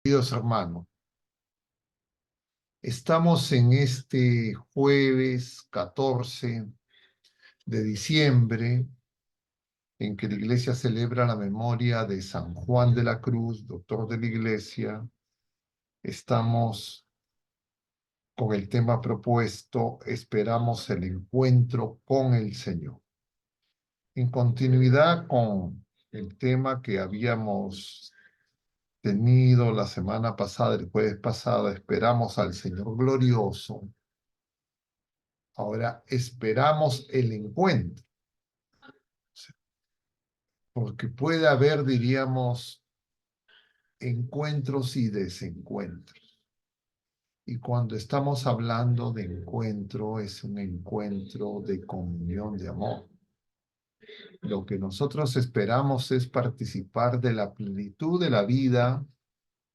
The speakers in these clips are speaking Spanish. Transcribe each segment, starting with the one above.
Queridos hermanos, estamos en este jueves 14 de diciembre, en que la Iglesia celebra la memoria de San Juan de la Cruz, doctor de la Iglesia. Estamos con el tema propuesto, esperamos el encuentro con el Señor. En continuidad con el tema que habíamos tenido la semana pasada, el jueves pasado, esperamos al Señor glorioso. Ahora esperamos el encuentro, porque puede haber, diríamos, encuentros y desencuentros. Y cuando estamos hablando de encuentro, es un encuentro de comunión, de amor. Lo que nosotros esperamos es participar de la plenitud de la vida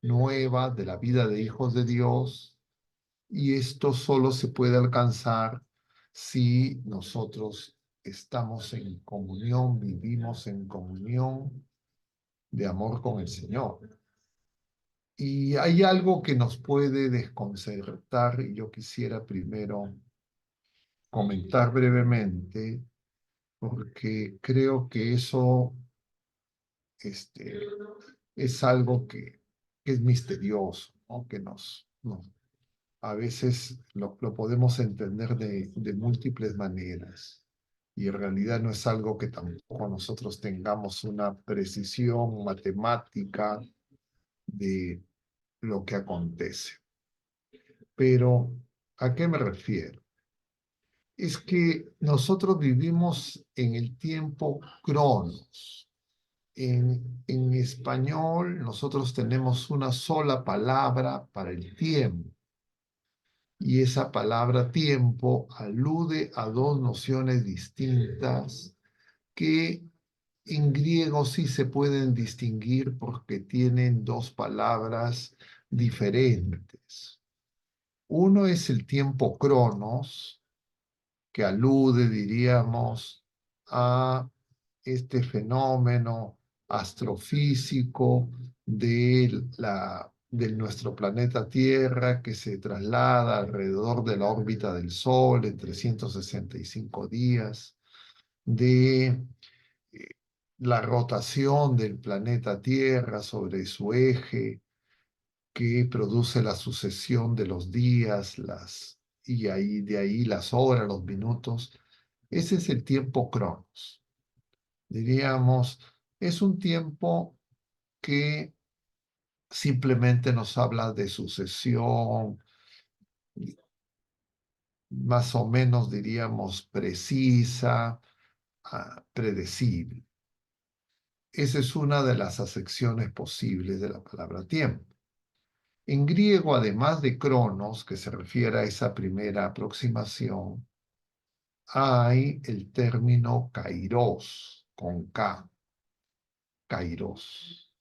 nueva, de la vida de hijos de Dios, y esto solo se puede alcanzar si nosotros estamos en comunión, vivimos en comunión de amor con el Señor. Y hay algo que nos puede desconcertar y yo quisiera primero comentar brevemente porque creo que eso este, es algo que es misterioso, ¿no? Que a veces lo podemos entender de múltiples maneras y en realidad no es algo que tampoco nosotros tengamos una precisión matemática de lo que acontece. Pero, ¿a qué me refiero? Es que nosotros vivimos en el tiempo cronos. En español nosotros tenemos una sola palabra para el tiempo. Y esa palabra tiempo alude a dos nociones distintas que en griego sí se pueden distinguir porque tienen dos palabras diferentes. Uno es el tiempo cronos, que alude, diríamos, a este fenómeno astrofísico de nuestro planeta Tierra que se traslada alrededor de la órbita del Sol en 365 días, de la rotación del planeta Tierra sobre su eje que produce la sucesión de los días, de ahí las horas, los minutos. Ese es el tiempo cronos. Diríamos, es un tiempo que simplemente nos habla de sucesión, más o menos diríamos precisa, predecible. Esa es una de las acepciones posibles de la palabra tiempo. En griego, además de cronos, que se refiere a esa primera aproximación, hay el término kairos, con K, kairos.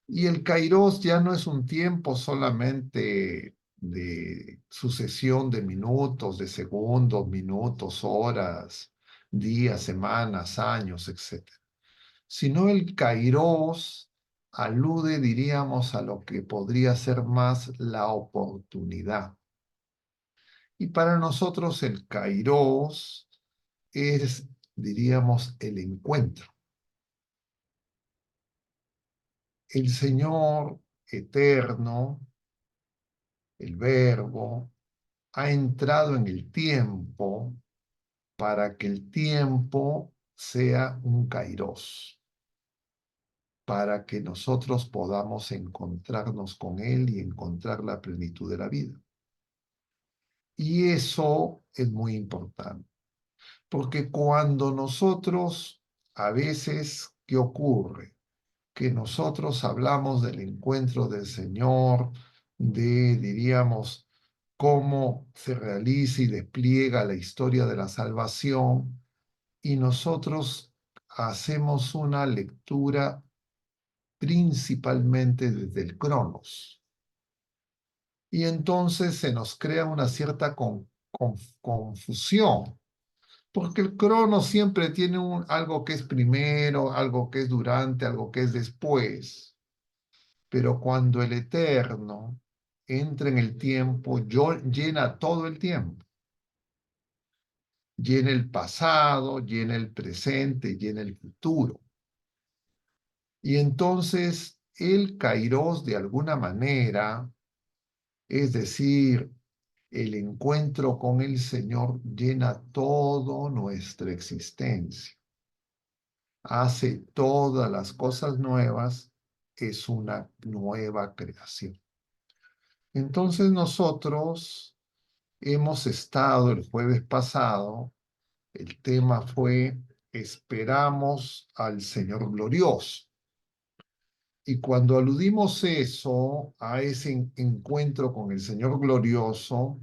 Y el kairos ya no es un tiempo solamente de sucesión de minutos, de segundos, minutos, horas, días, semanas, años, etc. Sino el kairos alude, diríamos, a lo que podría ser más la oportunidad. Y para nosotros el kairos es, diríamos, el encuentro. El Señor eterno, el Verbo, ha entrado en el tiempo para que el tiempo sea un kairos, para que nosotros podamos encontrarnos con Él y encontrar la plenitud de la vida. Y eso es muy importante, porque cuando nosotros, a veces, ¿qué ocurre? Que nosotros hablamos del encuentro del Señor, diríamos, cómo se realiza y despliega la historia de la salvación, y nosotros hacemos una lectura principalmente desde el Cronos. Y entonces se nos crea una cierta confusión, porque el Cronos siempre tiene algo que es primero, algo que es durante, algo que es después. Pero cuando el eterno entra en el tiempo, llena todo el tiempo. Llena el pasado, llena el presente, llena el futuro. Y entonces el kairos, de alguna manera, es decir, el encuentro con el Señor, llena toda nuestra existencia. Hace todas las cosas nuevas, es una nueva creación. Entonces nosotros hemos estado el jueves pasado, el tema fue esperamos al Señor glorioso. Y cuando aludimos eso, a ese encuentro con el Señor glorioso,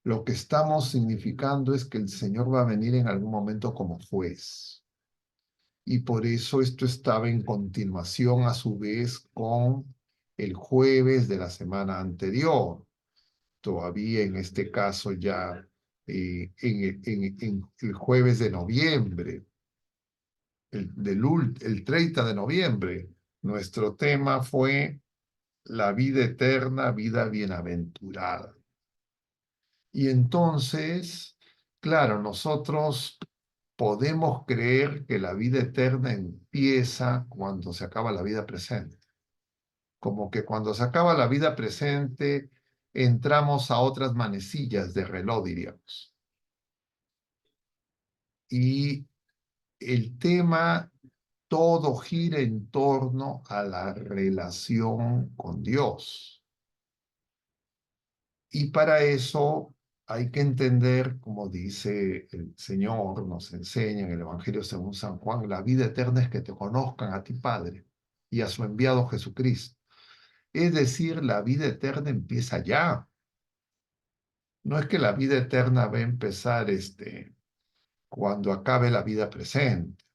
lo que estamos significando es que el Señor va a venir en algún momento como juez. Y por eso esto estaba en continuación a su vez con el jueves de la semana anterior. Todavía en este caso ya en el jueves de noviembre, el 30 de noviembre, nuestro tema fue la vida eterna, vida bienaventurada. Y entonces, claro, nosotros podemos creer que la vida eterna empieza cuando se acaba la vida presente. Como que cuando se acaba la vida presente, entramos a otras manecillas de reloj, diríamos. Y el tema todo gira en torno a la relación con Dios. Y para eso hay que entender, como dice el Señor, nos enseña en el Evangelio según San Juan, la vida eterna es que te conozcan a ti, Padre, y a su enviado Jesucristo. Es decir, la vida eterna empieza ya. No es que la vida eterna va a empezar cuando acabe la vida presente.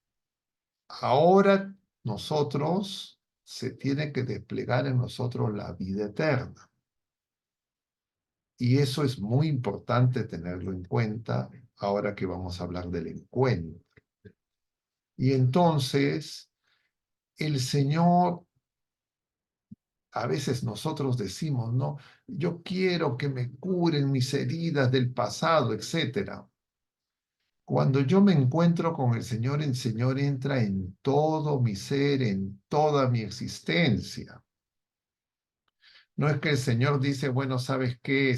Ahora nosotros se tiene que desplegar en nosotros la vida eterna. Y eso es muy importante tenerlo en cuenta ahora que vamos a hablar del encuentro. Y entonces, el Señor, a veces nosotros decimos, no, yo quiero que me curen mis heridas del pasado, etcétera. Cuando yo me encuentro con el Señor entra en todo mi ser, en toda mi existencia. No es que el Señor dice, bueno, ¿sabes qué?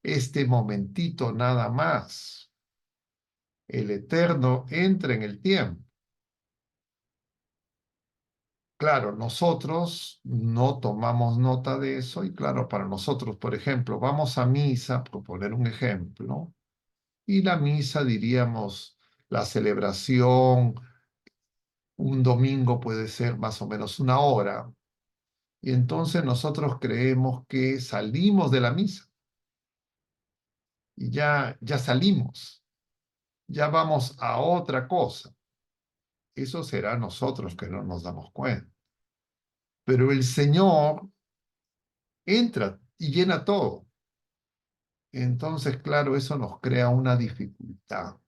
Este momentito nada más. El Eterno entra en el tiempo. Claro, nosotros no tomamos nota de eso y claro, para nosotros, por ejemplo, vamos a misa, por poner un ejemplo, y la misa, diríamos, la celebración, un domingo puede ser más o menos una hora, y entonces nosotros creemos que salimos de la misa y ya salimos, ya vamos a otra cosa. Eso será nosotros que no nos damos cuenta. Pero el Señor entra y llena todo. Entonces, claro, eso nos crea una dificultad,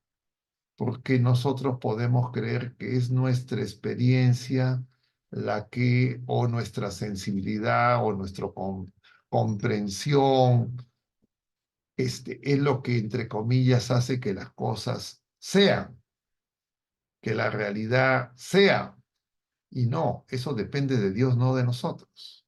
porque nosotros podemos creer que es nuestra experiencia la que, o nuestra sensibilidad, o nuestra comprensión, es lo que, entre comillas, hace que las cosas sean, que la realidad sea. Y no, eso depende de Dios, no de nosotros.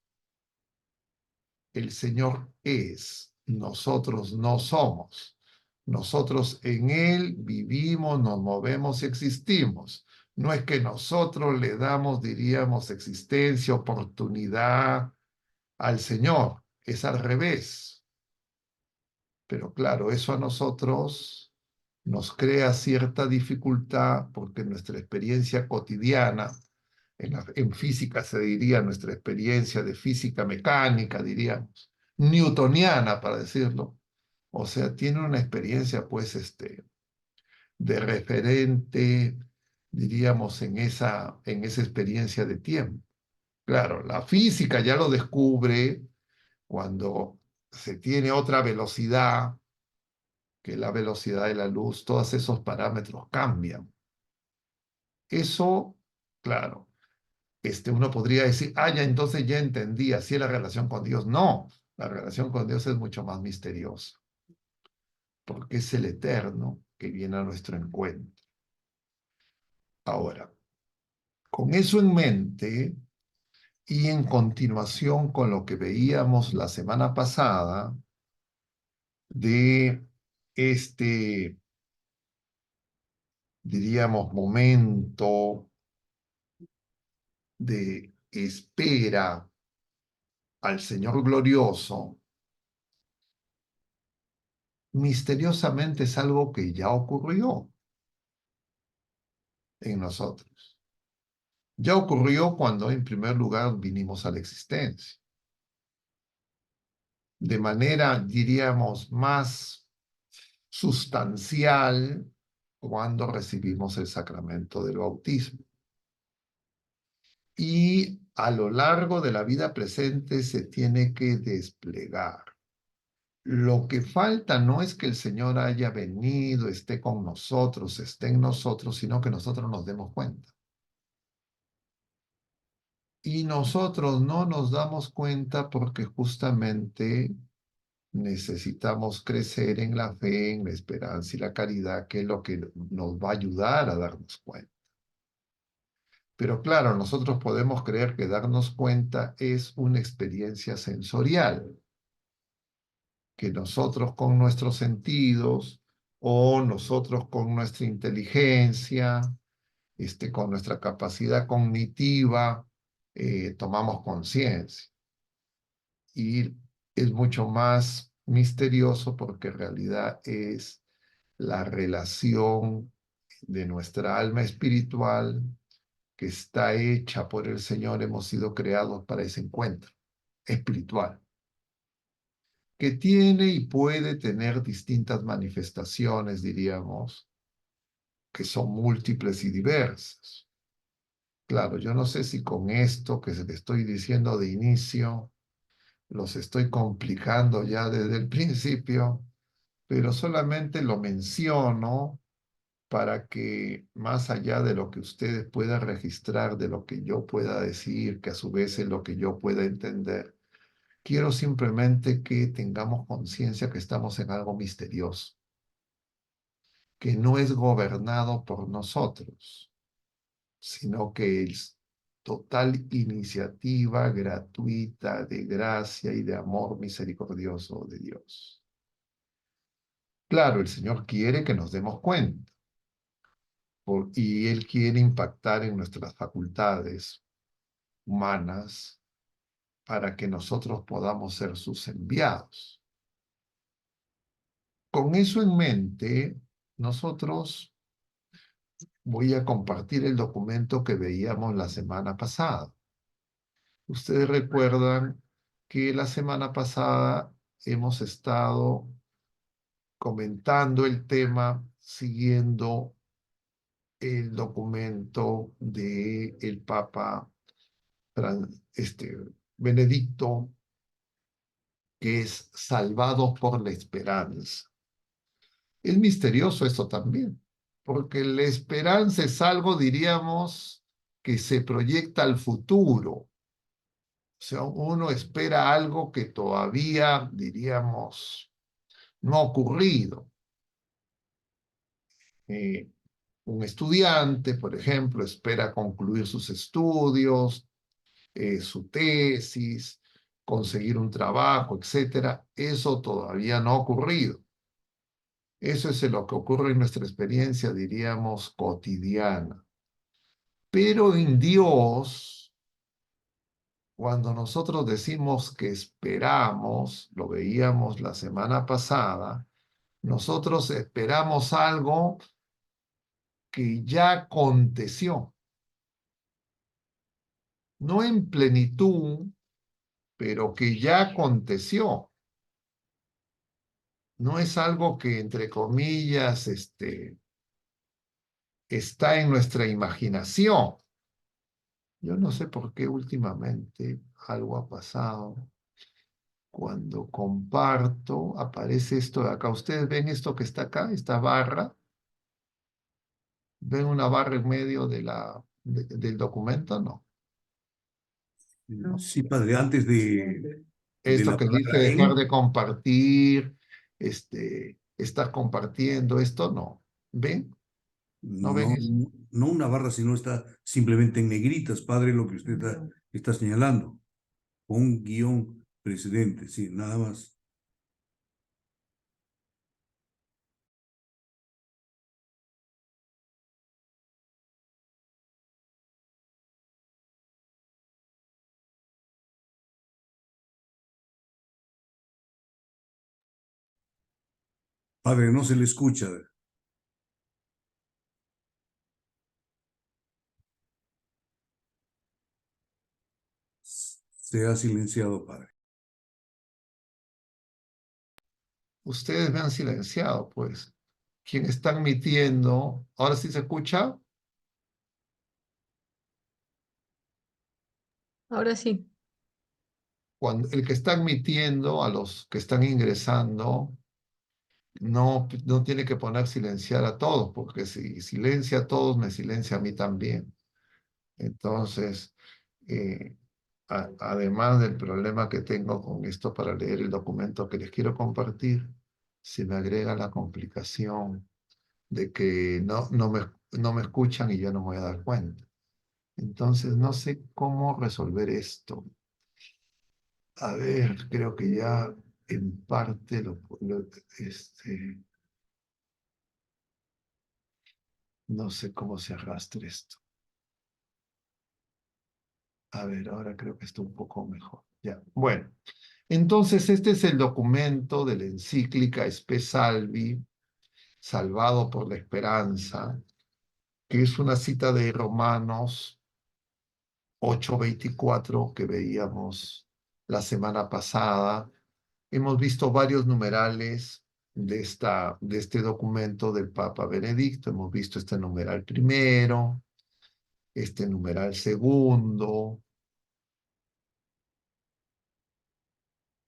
El Señor es, nosotros no somos. Nosotros en Él vivimos, nos movemos y existimos. No es que nosotros le damos, diríamos, existencia, oportunidad al Señor. Es al revés. Pero claro, eso a nosotros nos crea cierta dificultad porque nuestra experiencia cotidiana, en física se diría nuestra experiencia de física mecánica, diríamos, newtoniana para decirlo, o sea, tiene una experiencia pues de referente, diríamos, en esa experiencia de tiempo. Claro, la física ya lo descubre cuando se tiene otra velocidad que la velocidad de la luz, todos esos parámetros cambian. Eso, claro. uno podría decir, ya entonces ya entendí, así es la relación con Dios. No, la relación con Dios es mucho más misteriosa, porque es el eterno que viene a nuestro encuentro. Ahora, con eso en mente y en continuación con lo que veíamos la semana pasada de este, diríamos, momento de espera al Señor glorioso, misteriosamente es algo que ya ocurrió en nosotros. Ya ocurrió cuando en primer lugar vinimos a la existencia. De manera, diríamos, más sustancial cuando recibimos el sacramento del bautismo. Y a lo largo de la vida presente se tiene que desplegar. Lo que falta no es que el Señor haya venido, esté con nosotros, esté en nosotros, sino que nosotros nos demos cuenta. Y nosotros no nos damos cuenta porque justamente necesitamos crecer en la fe, en la esperanza y la caridad, que es lo que nos va a ayudar a darnos cuenta. Pero claro, nosotros podemos creer que darnos cuenta es una experiencia sensorial, que nosotros con nuestros sentidos o nosotros con nuestra inteligencia, con nuestra capacidad cognitiva, tomamos conciencia. Y es mucho más misterioso porque en realidad es la relación de nuestra alma espiritual que está hecha por el Señor. Hemos sido creados para ese encuentro espiritual, que tiene y puede tener distintas manifestaciones, diríamos, que son múltiples y diversas. Claro, yo no sé si con esto que se le estoy diciendo de inicio, los estoy complicando ya desde el principio, pero solamente lo menciono para que más allá de lo que ustedes puedan registrar, de lo que yo pueda decir, que a su vez es lo que yo pueda entender, quiero simplemente que tengamos conciencia que estamos en algo misterioso, que no es gobernado por nosotros, sino que es total iniciativa gratuita de gracia y de amor misericordioso de Dios. Claro, el Señor quiere que nos demos cuenta y Él quiere impactar en nuestras facultades humanas para que nosotros podamos ser sus enviados. Con eso en mente, nosotros voy a compartir el documento que veíamos la semana pasada. Ustedes recuerdan que la semana pasada hemos estado comentando el tema siguiendo el documento del Papa Benedicto, que es Salvados por la Esperanza. Es misterioso esto también, porque la esperanza es algo, diríamos, que se proyecta al futuro. O sea, uno espera algo que todavía, diríamos, no ha ocurrido. Un estudiante, por ejemplo, espera concluir sus estudios, su tesis, conseguir un trabajo, etcétera. Eso todavía no ha ocurrido. Eso es lo que ocurre en nuestra experiencia, diríamos, cotidiana. Pero en Dios, cuando nosotros decimos que esperamos, lo veíamos la semana pasada, nosotros esperamos algo que ya aconteció. No en plenitud, pero que ya aconteció. No es algo que, entre comillas, está en nuestra imaginación. Yo no sé por qué últimamente algo ha pasado. Cuando comparto, aparece esto de acá. ¿Ustedes ven esto que está acá? Esta barra. ¿Ven una barra en medio del documento? No. Sí, padre, antes de Esto la que dice palabra dejar de en, compartir, estar compartiendo esto, no. ¿Ven? ¿No ven no, eso? no una barra, sino está simplemente en negritas, padre, lo que usted está señalando. Un guión precedente, sí, nada más. Padre, no se le escucha. Se ha silenciado, padre. Ustedes me han silenciado, pues. Quien está admitiendo, ahora sí se escucha, Ahora sí. cuando el que está admitiendo a los que están ingresando, no tiene que poner silenciar a todos, porque si silencia a todos, me silencia a mí también. Entonces, eh, además del problema que tengo con esto para leer el documento que les quiero compartir, se me agrega la complicación de que no me escuchan y yo no me voy a dar cuenta. Entonces, no sé cómo resolver esto. A ver, creo que ya en parte no sé cómo se arrastre esto. A ver, ahora creo que está un poco mejor. Ya, bueno. Entonces, este es el documento de la encíclica Spe Salvi, Salvado por la Esperanza, que es una cita de Romanos 8:24 que veíamos la semana pasada. Hemos visto varios numerales de este documento del Papa Benedicto. Hemos visto este numeral primero, este numeral segundo.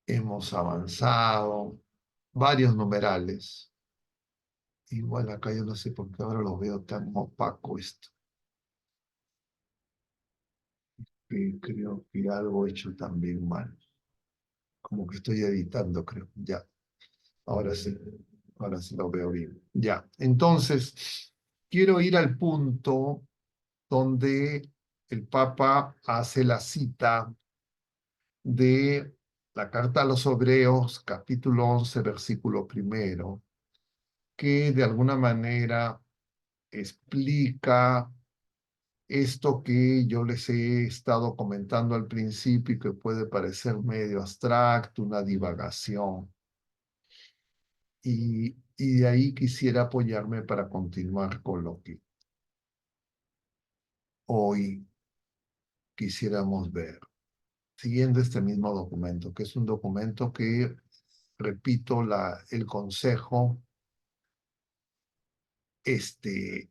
Hemos avanzado varios numerales. Igual acá yo no sé por qué ahora lo veo tan opaco esto. Creo que algo he hecho también mal. Como que estoy editando, creo. Ya, ahora sí. Ahora sí lo veo bien. Ya, entonces, quiero ir al punto donde el Papa hace la cita de la carta a los Hebreos, capítulo 11, versículo primero, que de alguna manera explica esto que yo les he estado comentando al principio y que puede parecer medio abstracto, una divagación. Y de ahí quisiera apoyarme para continuar con lo que hoy quisiéramos ver, siguiendo este mismo documento, que es un documento que, repito, el consejo este,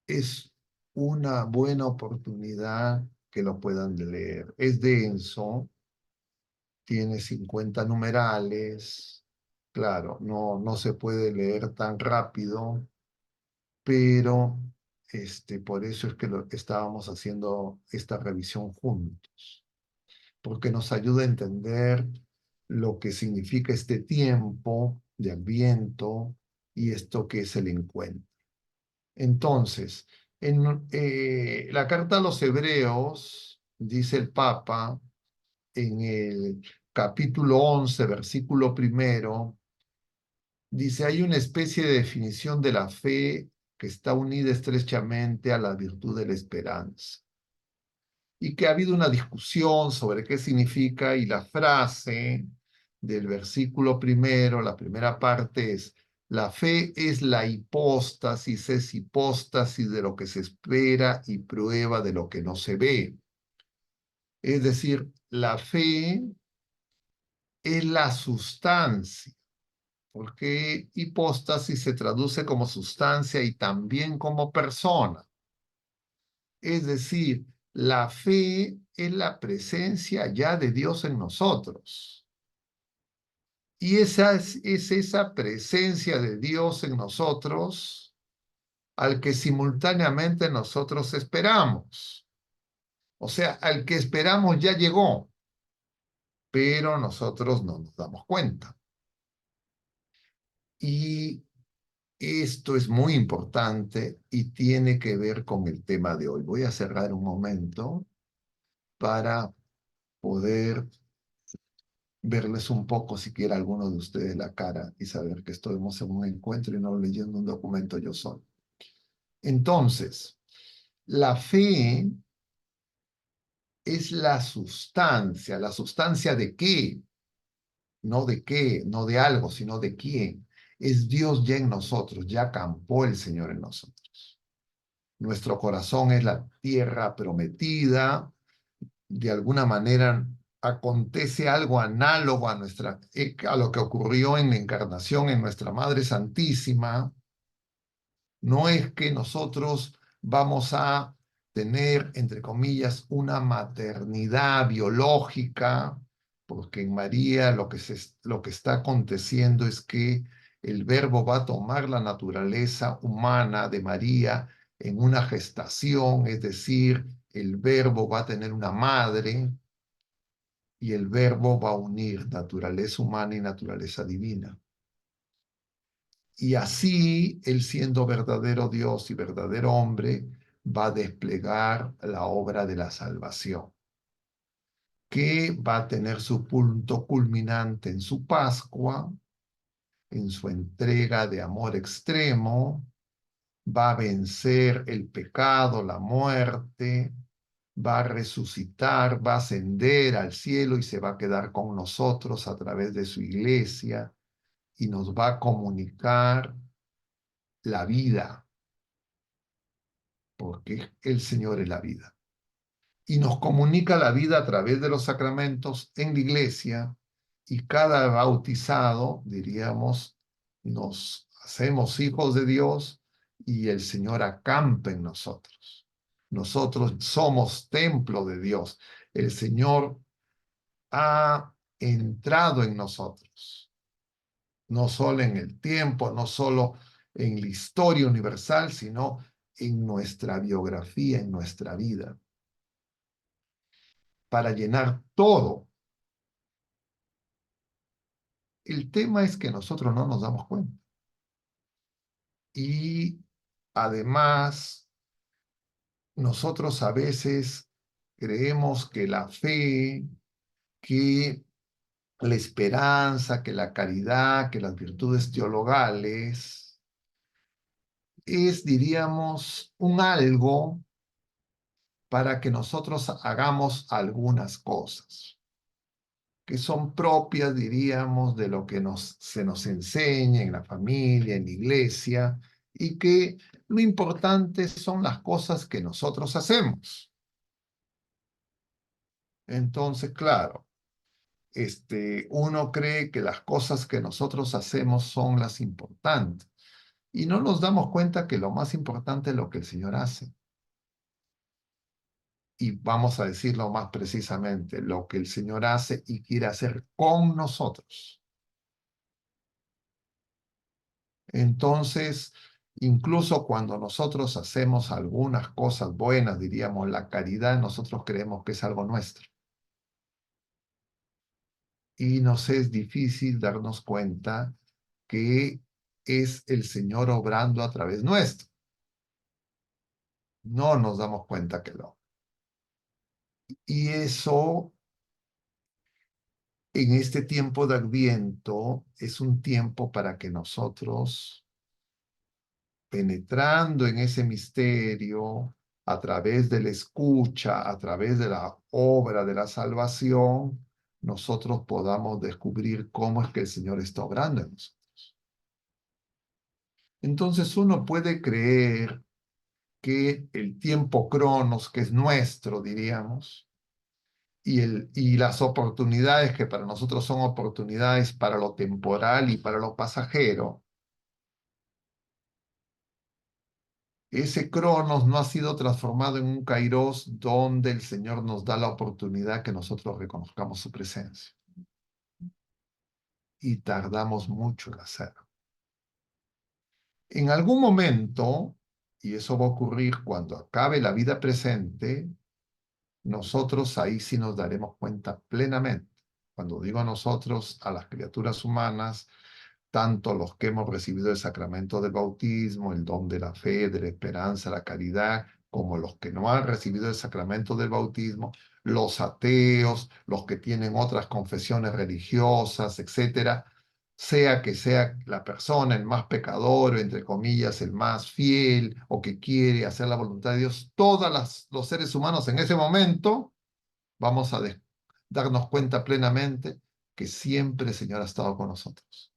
es una buena oportunidad que lo puedan leer. Es denso, tiene 50 numerales, claro, no se puede leer tan rápido, pero por eso es que estábamos haciendo esta revisión juntos, porque nos ayuda a entender lo que significa este tiempo de Adviento y esto que es el encuentro. Entonces, en la carta a los Hebreos, dice el Papa, en el capítulo 11, versículo primero, dice, hay una especie de definición de la fe que está unida estrechamente a la virtud de la esperanza. Y que ha habido una discusión sobre qué significa, y la frase del versículo primero, la primera parte es, la fe es hipóstasis de lo que se espera y prueba de lo que no se ve. Es decir, la fe es la sustancia, porque hipóstasis se traduce como sustancia y también como persona. Es decir, la fe es la presencia ya de Dios en nosotros. Y esa es esa presencia de Dios en nosotros al que simultáneamente nosotros esperamos. O sea, al que esperamos ya llegó, pero nosotros no nos damos cuenta. Y esto es muy importante y tiene que ver con el tema de hoy. Voy a cerrar un momento para poder verles un poco, siquiera a alguno de ustedes, la cara y saber que estamos en un encuentro y no leyendo un documento yo solo. Entonces, la fe es la sustancia de qué, no de qué, no de algo, sino de quién. Es Dios ya en nosotros, ya acampó el Señor en nosotros. Nuestro corazón es la tierra prometida, de alguna manera acontece algo análogo a lo que ocurrió en la encarnación en nuestra Madre Santísima. No es que nosotros vamos a tener, entre comillas, una maternidad biológica, porque en María lo que está aconteciendo es que el Verbo va a tomar la naturaleza humana de María en una gestación, es decir, el Verbo va a tener una madre y el Verbo va a unir naturaleza humana y naturaleza divina. Y así, él siendo verdadero Dios y verdadero hombre, va a desplegar la obra de la salvación, que va a tener su punto culminante en su Pascua, en su entrega de amor extremo, va a vencer el pecado, la muerte, va a resucitar, va a ascender al cielo y se va a quedar con nosotros a través de su iglesia y nos va a comunicar la vida, porque el Señor es la vida. Y nos comunica la vida a través de los sacramentos en la iglesia y cada bautizado, diríamos, nos hacemos hijos de Dios y el Señor acampa en nosotros. Nosotros somos templo de Dios. El Señor ha entrado en nosotros, no solo en el tiempo, no solo en la historia universal, sino en nuestra biografía, en nuestra vida, para llenar todo. El tema es que nosotros no nos damos cuenta. Y además, nosotros a veces creemos que la fe, que la esperanza, que la caridad, que las virtudes teologales es, diríamos, un algo para que nosotros hagamos algunas cosas que son propias, diríamos, de lo que se nos enseña en la familia, en la iglesia, y que lo importante son las cosas que nosotros hacemos. Entonces, claro, uno cree que las cosas que nosotros hacemos son las importantes, y no nos damos cuenta que lo más importante es lo que el Señor hace. Y vamos a decirlo más precisamente, lo que el Señor hace y quiere hacer con nosotros. Entonces, incluso cuando nosotros hacemos algunas cosas buenas, diríamos la caridad, nosotros creemos que es algo nuestro. Y nos es difícil darnos cuenta que es el Señor obrando a través nuestro. No nos damos cuenta que no. Y eso, en este tiempo de Adviento, es un tiempo para que nosotros, penetrando en ese misterio, a través de la escucha, a través de la obra de la salvación, nosotros podamos descubrir cómo es que el Señor está obrando en nosotros. Entonces uno puede creer que el tiempo cronos, que es nuestro, diríamos, y las oportunidades que para nosotros son oportunidades para lo temporal y para lo pasajero, ese cronos no ha sido transformado en un kairos donde el Señor nos da la oportunidad que nosotros reconozcamos su presencia. Y tardamos mucho en hacerlo. En algún momento, y eso va a ocurrir cuando acabe la vida presente, nosotros ahí sí nos daremos cuenta plenamente. Cuando digo nosotros, a las criaturas humanas, tanto los que hemos recibido el sacramento del bautismo, el don de la fe, de la esperanza, la caridad, como los que no han recibido el sacramento del bautismo, los ateos, los que tienen otras confesiones religiosas, etcétera, sea que sea la persona el más pecador, o entre comillas, el más fiel, o que quiere hacer la voluntad de Dios, todos los seres humanos en ese momento vamos a darnos cuenta plenamente que siempre el Señor ha estado con nosotros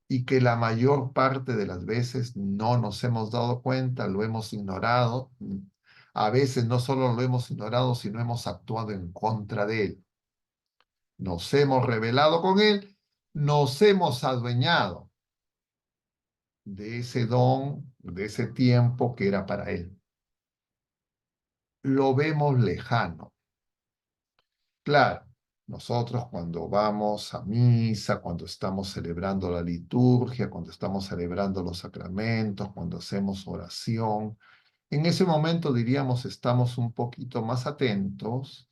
y que la mayor parte de las veces no nos hemos dado cuenta, lo hemos ignorado. A veces no solo lo hemos ignorado, sino hemos actuado en contra de Él. Nos hemos rebelado con Él, nos hemos adueñado de ese don, de ese tiempo que era para Él. Lo vemos lejano. Claro, nosotros cuando vamos a misa, cuando estamos celebrando la liturgia, cuando estamos celebrando los sacramentos, cuando hacemos oración, en ese momento diríamos estamos un poquito más atentos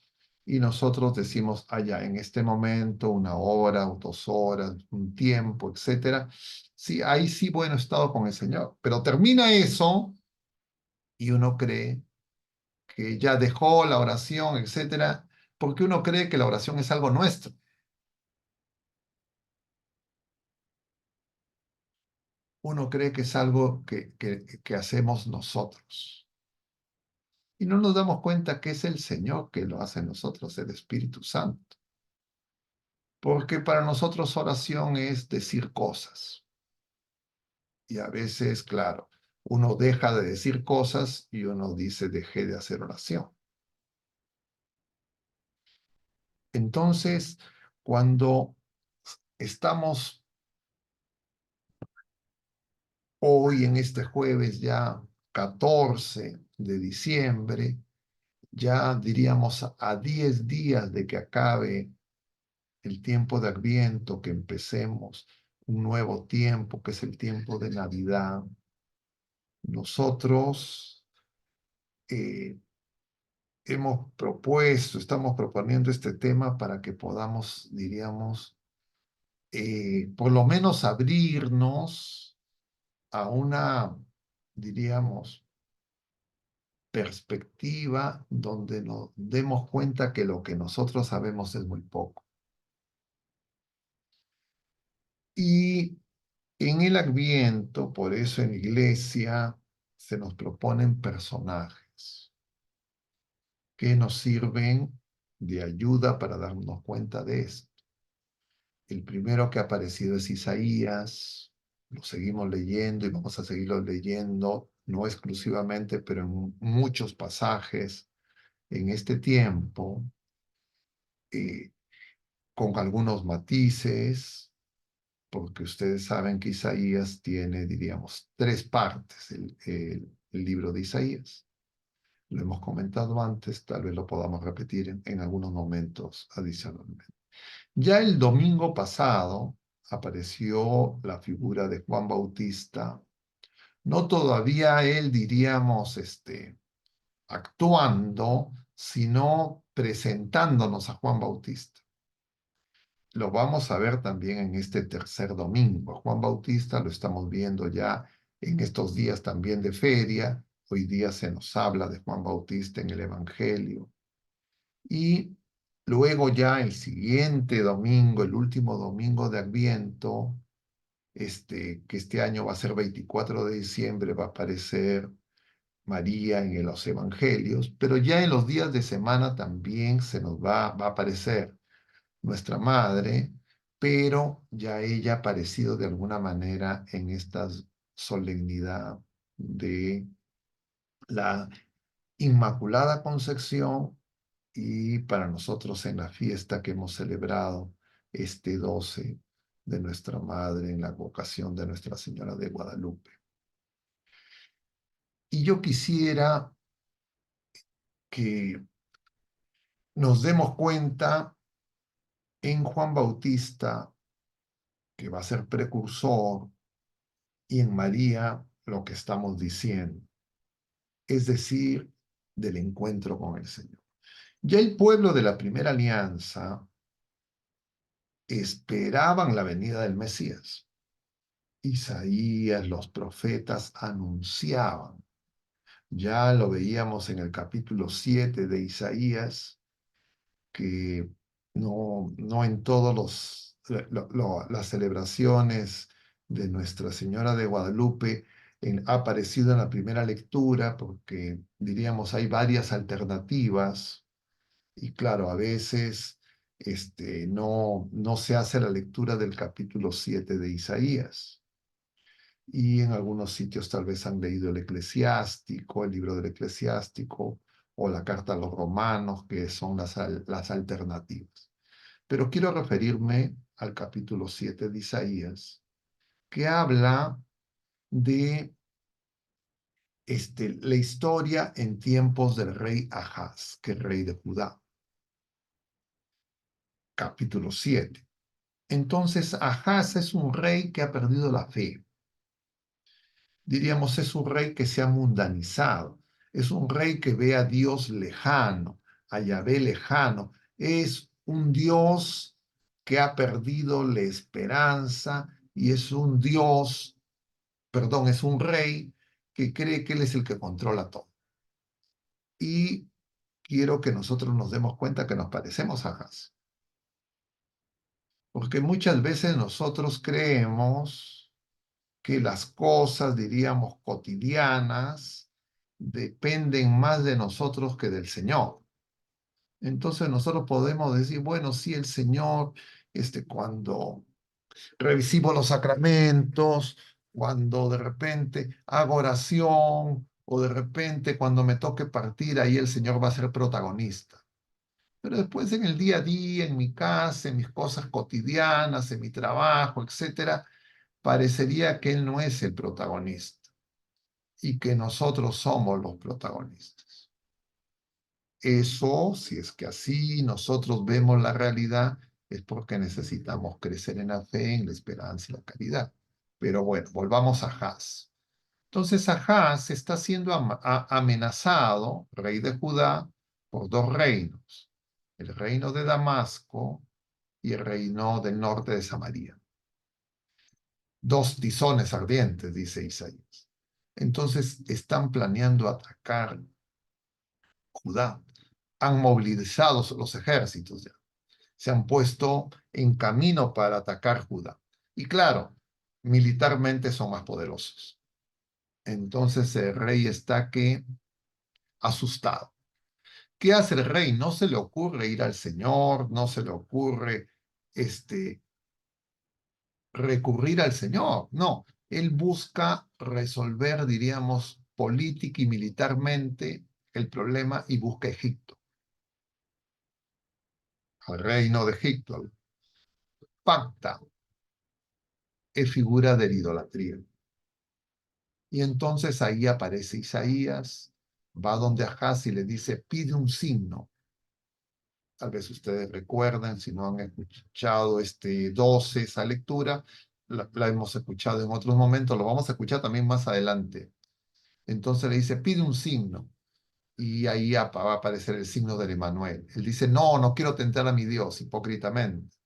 y nosotros decimos, allá, en este momento, 1 hora o 2 horas, un tiempo, etcétera. Sí, ahí sí, bueno, he estado con el Señor. Pero termina eso y uno cree que ya dejó la oración, etcétera, porque uno cree que la oración es algo nuestro. Uno cree que es algo que hacemos nosotros. Y no nos damos cuenta que es el Señor que lo hace en nosotros, el Espíritu Santo. Porque para nosotros oración es decir cosas. Y a veces, claro, uno deja de decir cosas y uno dice, dejé de hacer oración. Entonces, cuando estamos hoy en este jueves ya 14 de diciembre, ya diríamos a 10 días de que acabe el tiempo de Adviento, que empecemos un nuevo tiempo, que es el tiempo de Navidad, nosotros eh, estamos proponiendo este tema para que podamos, diríamos, por lo menos abrirnos a una, diríamos, perspectiva donde nos demos cuenta que lo que nosotros sabemos es muy poco. Y en el Adviento, por eso en la iglesia, se nos proponen personajes que nos sirven de ayuda para darnos cuenta de esto. El primero que ha aparecido es Isaías, lo seguimos leyendo y vamos a seguirlo leyendo, no exclusivamente, pero en muchos pasajes en este tiempo, eh, con algunos matices, porque ustedes saben que Isaías tiene, diríamos, 3 partes, el libro de Isaías. Lo hemos comentado antes, tal vez lo podamos repetir en algunos momentos adicionalmente. Ya el domingo pasado apareció la figura de Juan Bautista, no todavía él, diríamos, actuando, sino presentándonos a Juan Bautista. Lo vamos a ver también en este tercer domingo. Juan Bautista lo estamos viendo ya en estos días también de feria. Hoy día se nos habla de Juan Bautista en el Evangelio. Y luego ya el siguiente domingo, el último domingo de Adviento, que este año va a ser 24 de diciembre, va a aparecer María en los Evangelios, pero ya en los días de semana también se nos va a aparecer nuestra madre, pero ya ella ha aparecido de alguna manera en esta solemnidad de la Inmaculada Concepción y para nosotros en la fiesta que hemos celebrado este 12 de nuestra madre en la vocación de Nuestra Señora de Guadalupe. Y yo quisiera que nos demos cuenta en Juan Bautista, que va a ser precursor, y en María lo que estamos diciendo. Es decir, del encuentro con el Señor. Ya el pueblo de la primera alianza esperaban la venida del Mesías. Isaías, los profetas anunciaban. Ya lo veíamos en el capítulo 7 de Isaías, que no en todos las celebraciones de Nuestra Señora de Guadalupe ha aparecido en la primera lectura, porque diríamos hay varias alternativas y claro, a veces no se hace la lectura del capítulo 7 de Isaías. Y en algunos sitios tal vez han leído el Eclesiástico, el libro del Eclesiástico, o la carta a los romanos, que son las alternativas. Pero quiero referirme al capítulo 7 de Isaías, que habla de la historia en tiempos del rey Ahaz, que es rey de Judá. Capítulo 7. Entonces, Ahaz es un rey que ha perdido la fe. Diríamos, es un rey que se ha mundanizado. Es un rey que ve a Dios lejano, a Yahvé lejano. Es un Dios que ha perdido la esperanza y es un Dios, perdón, es un rey que cree que Él es el que controla todo. Y quiero que nosotros nos demos cuenta que nos parecemos a Ahaz. Porque muchas veces nosotros creemos que las cosas, diríamos, cotidianas, dependen más de nosotros que del Señor. Entonces nosotros podemos decir, bueno, sí, el Señor, cuando recibo los sacramentos, cuando de repente hago oración, o de repente cuando me toque partir, ahí el Señor va a ser protagonista. Pero después en el día a día, en mi casa, en mis cosas cotidianas, en mi trabajo, etcétera, parecería que Él no es el protagonista y que nosotros somos los protagonistas. Eso, si es que así nosotros vemos la realidad, es porque necesitamos crecer en la fe, en la esperanza y la caridad. Pero bueno, volvamos a Ahaz. Entonces Ahaz está siendo amenazado, rey de Judá, por dos reinos, el reino de Damasco y el reino del norte de Samaria. Dos tizones ardientes, dice Isaías. Entonces están planeando atacar Judá. Han movilizado los ejércitos ya. Se han puesto en camino para atacar Judá. Y claro, militarmente son más poderosos. Entonces el rey está asustado. ¿Qué hace el rey? No se le ocurre ir al Señor, no se le ocurre recurrir al Señor. No, él busca resolver, diríamos, política y militarmente el problema y busca Egipto, al reino de Egipto. Pacta es figura de la idolatría. Y entonces ahí aparece Isaías, va donde Ahaz y le dice, pide un signo. Tal vez ustedes recuerden, si no han escuchado 12, esa lectura, la hemos escuchado en otros momentos, lo vamos a escuchar también más adelante. Entonces le dice, pide un signo. Y ahí va a aparecer el signo del Emanuel. Él dice, no, no quiero tentar a mi Dios, hipócritamente.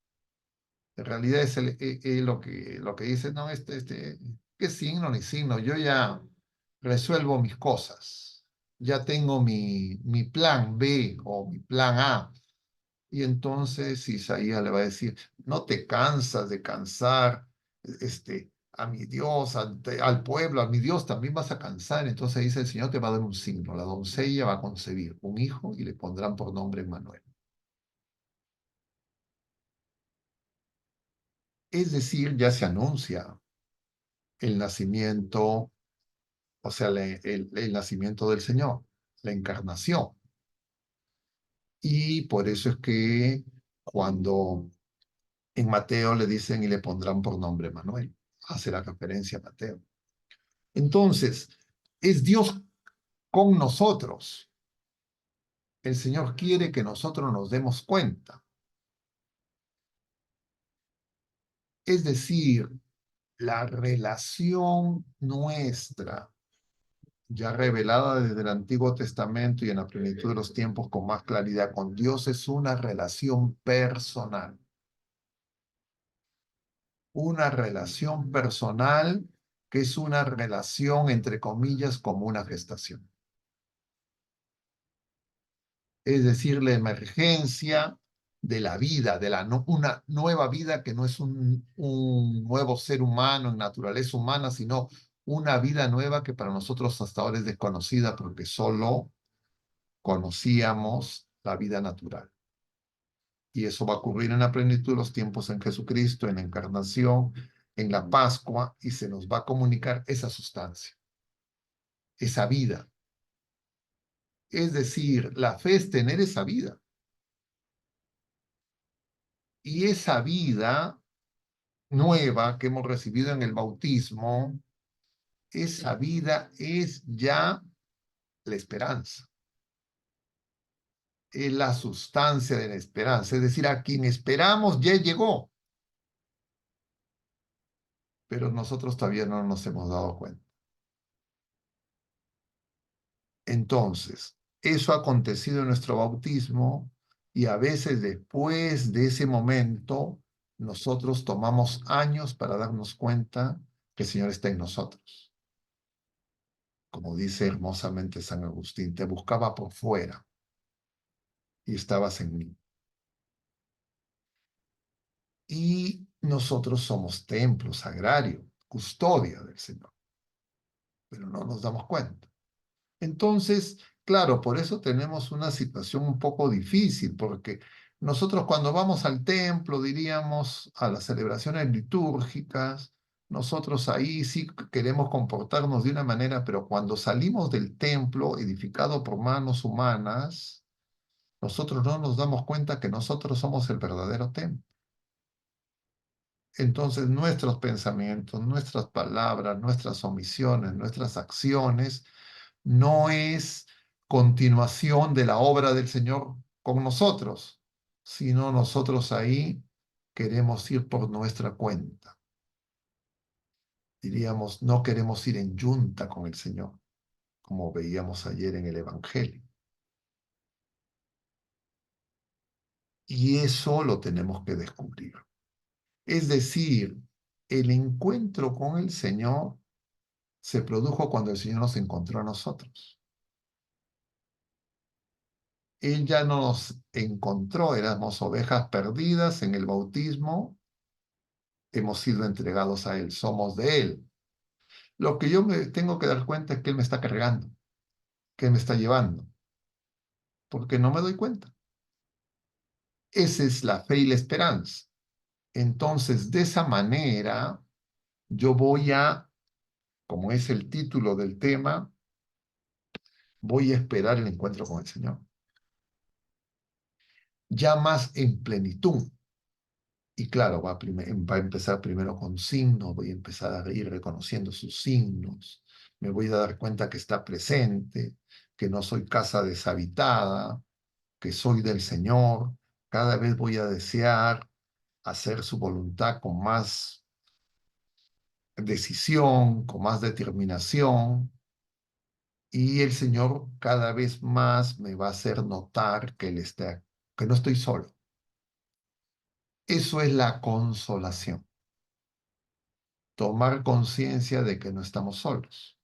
En realidad es lo que dice, no, ¿qué signo ni signo? Yo ya resuelvo mis cosas. Ya tengo mi plan B o mi plan A. Y entonces Isaías le va a decir, no te cansas de cansar a mi Dios, al pueblo, a mi Dios también vas a cansar. Entonces dice, el Señor te va a dar un signo. La doncella va a concebir un hijo y le pondrán por nombre Emmanuel. Es decir, ya se anuncia el nacimiento, o sea, el nacimiento del Señor, la encarnación. Y por eso es que cuando en Mateo le dicen y le pondrán por nombre Manuel, hace la referencia a Mateo. Entonces, es Dios con nosotros. El Señor quiere que nosotros nos demos cuenta. Es decir, la relación nuestra ya revelada desde el Antiguo Testamento y en la plenitud de los tiempos con más claridad. Con Dios es una relación personal. Una relación personal que es una relación, entre comillas, como una gestación. Es decir, la emergencia de la vida, de una nueva vida que no es un nuevo ser humano en naturaleza humana, sino una vida nueva que para nosotros hasta ahora es desconocida porque solo conocíamos la vida natural. Y eso va a ocurrir en la plenitud de los tiempos en Jesucristo, en la encarnación, en la Pascua, y se nos va a comunicar esa sustancia, esa vida. Es decir, la fe es tener esa vida. Y esa vida nueva que hemos recibido en el bautismo, esa vida es ya la esperanza, es la sustancia de la esperanza, es decir, a quien esperamos ya llegó, pero nosotros todavía no nos hemos dado cuenta. Entonces, eso ha acontecido en nuestro bautismo y a veces después de ese momento, nosotros tomamos años para darnos cuenta que el Señor está en nosotros. Como dice hermosamente San Agustín, te buscaba por fuera y estabas en mí. Y nosotros somos templo sagrario, custodia del Señor, pero no nos damos cuenta. Entonces, claro, por eso tenemos una situación un poco difícil, porque nosotros cuando vamos al templo, diríamos, a las celebraciones litúrgicas, nosotros ahí sí queremos comportarnos de una manera, pero cuando salimos del templo edificado por manos humanas, nosotros no nos damos cuenta que nosotros somos el verdadero templo. Entonces nuestros pensamientos, nuestras palabras, nuestras omisiones, nuestras acciones, no es continuación de la obra del Señor con nosotros, sino nosotros ahí queremos ir por nuestra cuenta. Diríamos, no queremos ir en yunta con el Señor, como veíamos ayer en el Evangelio. Y eso lo tenemos que descubrir. Es decir, el encuentro con el Señor se produjo cuando el Señor nos encontró a nosotros. Él ya nos encontró, éramos ovejas perdidas en el bautismo, hemos sido entregados a Él, somos de Él. Lo que yo me tengo que dar cuenta es que Él me está cargando, que Él me está llevando, porque no me doy cuenta. Esa es la fe y la esperanza. Entonces, de esa manera, yo voy a, como es el título del tema, voy a esperar el encuentro con el Señor. Ya más en plenitud. Y claro, va a empezar primero con signos, voy a empezar a ir reconociendo sus signos, me voy a dar cuenta que está presente, que no soy casa deshabitada, que soy del Señor. Cada vez voy a desear hacer su voluntad con más decisión, con más determinación, y el Señor cada vez más me va a hacer notar que Él está, que no estoy solo. Eso es la consolación. Tomar conciencia de que no estamos solos.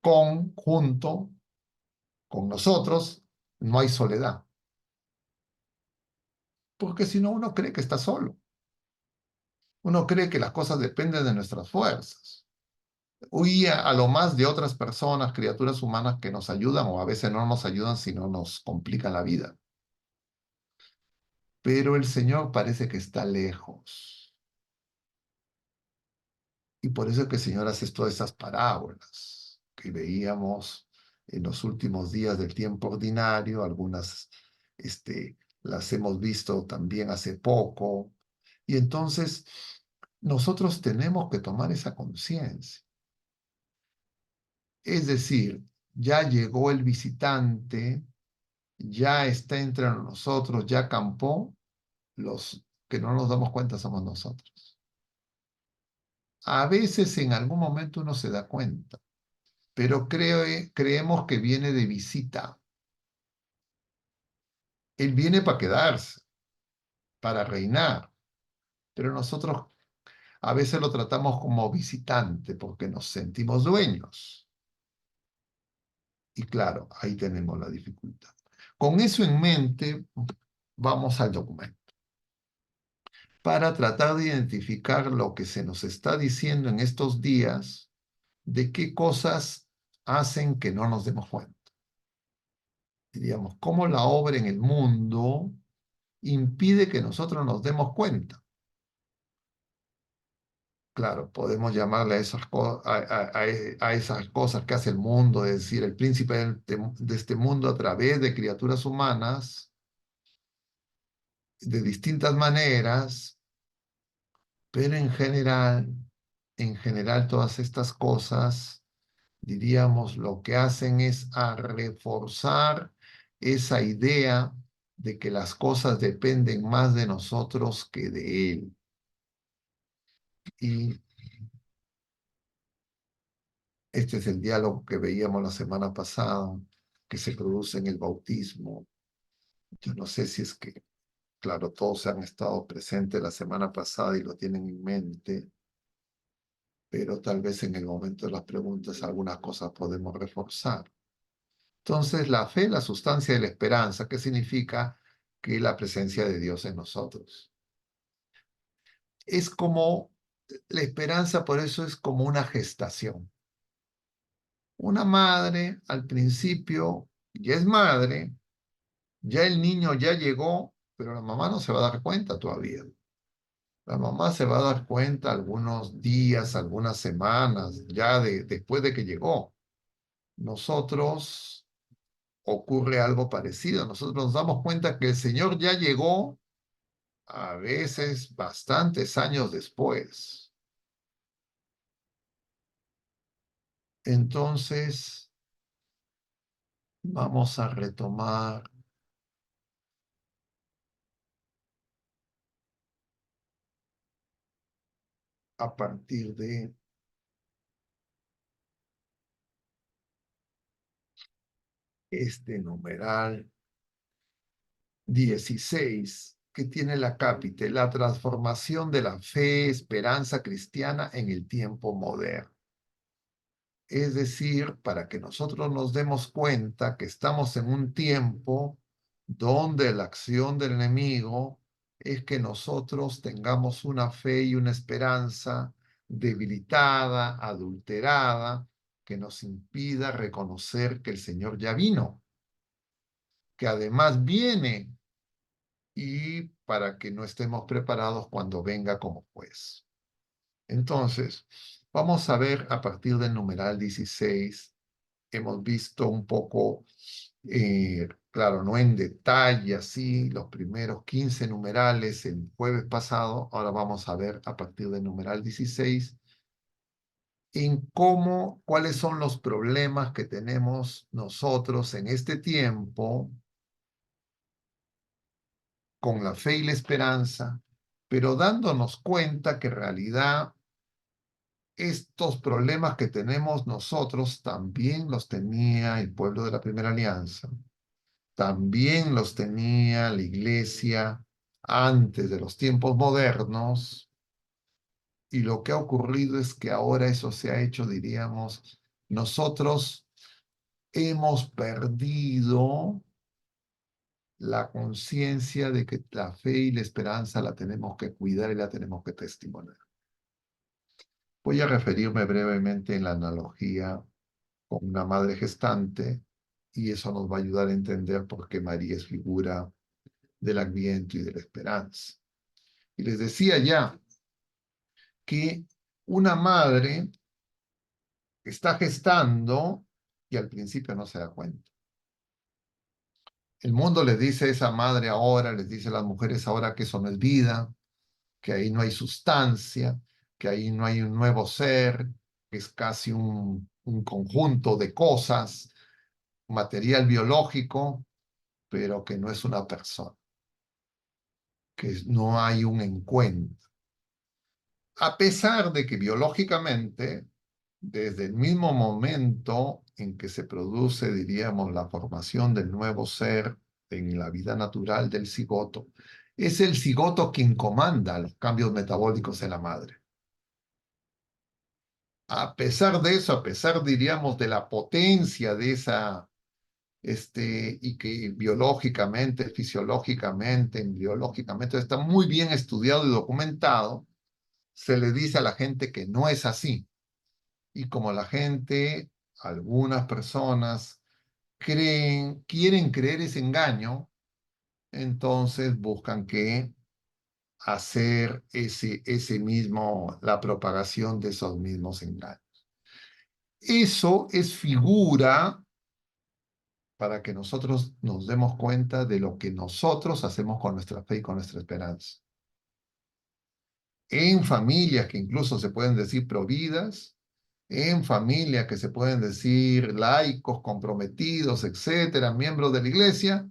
Junto con nosotros no hay soledad, porque si no uno cree que está solo. Uno cree que las cosas dependen de nuestras fuerzas. Huye a lo más de otras personas, criaturas humanas que nos ayudan o a veces no nos ayudan, sino nos complican la vida. Pero el Señor parece que está lejos. Y por eso es que el Señor hace todas esas parábolas que veíamos en los últimos días del tiempo ordinario, algunas las hemos visto también hace poco. Y entonces nosotros tenemos que tomar esa conciencia. Es decir, ya llegó el visitante, ya está entre nosotros, ya acampó, los que no nos damos cuenta somos nosotros. A veces en algún momento uno se da cuenta, pero creemos que viene de visita. Él viene para quedarse, para reinar, pero nosotros a veces lo tratamos como visitante porque nos sentimos dueños. Y claro, ahí tenemos la dificultad. Con eso en mente, vamos al documento para tratar de identificar lo que se nos está diciendo en estos días, de qué cosas hacen que no nos demos cuenta. Diríamos, cómo la obra en el mundo impide que nosotros nos demos cuenta. Claro, podemos llamarle a a esas cosas que hace el mundo, es decir, el príncipe de este mundo a través de criaturas humanas, de distintas maneras, pero en general todas estas cosas, diríamos, lo que hacen es a reforzar esa idea de que las cosas dependen más de nosotros que de Él. Y este es el diálogo que veíamos la semana pasada, que se produce en el bautismo. Yo no sé si es que, claro, todos han estado presentes la semana pasada y lo tienen en mente, pero tal vez en el momento de las preguntas algunas cosas podemos reforzar. Entonces, la fe, la sustancia de la esperanza, ¿qué significa? Que la presencia de Dios en nosotros. Es como, la esperanza por eso es como una gestación. Una madre al principio ya es madre, ya el niño ya llegó, pero la mamá no se va a dar cuenta todavía. La mamá se va a dar cuenta algunos días, algunas semanas, ya después de que llegó. Nosotros ocurre algo parecido. Nosotros nos damos cuenta que el Señor ya llegó a veces bastantes años después. Entonces, vamos a retomar a partir de este numeral 16, que tiene la cápite, la transformación de la fe, esperanza cristiana en el tiempo moderno. Es decir, para que nosotros nos demos cuenta que estamos en un tiempo donde la acción del enemigo es que nosotros tengamos una fe y una esperanza debilitada, adulterada, que nos impida reconocer que el Señor ya vino, que además viene y para que no estemos preparados cuando venga como juez. Entonces, vamos a ver a partir del numeral 16, hemos visto un poco, claro, no en detalle así, los primeros 15 numerales el jueves pasado, ahora vamos a ver a partir del numeral 16 en cuáles son los problemas que tenemos nosotros en este tiempo con la fe y la esperanza, pero dándonos cuenta que en realidad estos problemas que tenemos nosotros también los tenía el pueblo de la Primera Alianza, también los tenía la iglesia antes de los tiempos modernos, y lo que ha ocurrido es que ahora eso se ha hecho, diríamos, nosotros hemos perdido la conciencia de que la fe y la esperanza la tenemos que cuidar y la tenemos que testimoniar. Voy a referirme brevemente en la analogía con una madre gestante y eso nos va a ayudar a entender por qué María es figura del Adviento y de la esperanza. Y les decía ya que una madre está gestando y al principio no se da cuenta. El mundo les dice a esa madre ahora, les dice a las mujeres ahora que eso no es vida, que ahí no hay sustancia, que ahí no hay un nuevo ser, que es casi un conjunto de cosas, material biológico, pero que no es una persona, que no hay un encuentro. A pesar de que biológicamente desde el mismo momento en que se produce, diríamos, la formación del nuevo ser en la vida natural del cigoto, es el cigoto quien comanda los cambios metabólicos en la madre. A pesar de eso, a pesar, diríamos, de la potencia de esa, y que biológicamente, fisiológicamente, embriológicamente está muy bien estudiado y documentado, se le dice a la gente que no es así. Y como la gente, algunas personas quieren creer ese engaño, entonces buscan que hacer ese mismo, la propagación de esos mismos engaños. Eso es figura para que nosotros nos demos cuenta de lo que nosotros hacemos con nuestra fe y con nuestra esperanza. En familias que incluso se pueden decir providas, en familias que se pueden decir laicos, comprometidos, etcétera, miembros de la iglesia,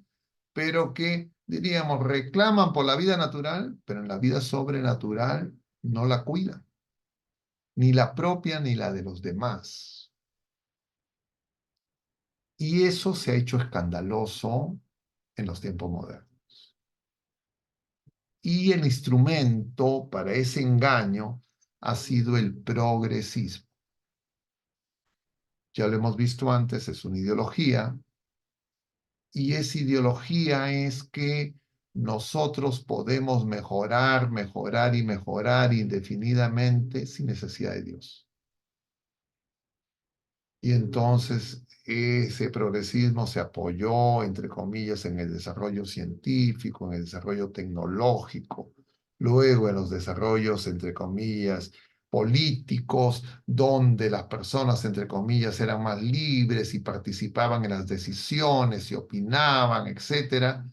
pero que, diríamos, reclaman por la vida natural, pero en la vida sobrenatural no la cuidan, ni la propia ni la de los demás. Y eso se ha hecho escandaloso en los tiempos modernos. Y el instrumento para ese engaño ha sido el progresismo. Ya lo hemos visto antes, es una ideología, y esa ideología es que nosotros podemos mejorar, mejorar y mejorar indefinidamente sin necesidad de Dios. Y entonces ese progresismo se apoyó, entre comillas, en el desarrollo científico, en el desarrollo tecnológico, luego en los desarrollos, entre comillas, políticos, donde las personas, entre comillas, eran más libres y participaban en las decisiones y opinaban, etcétera,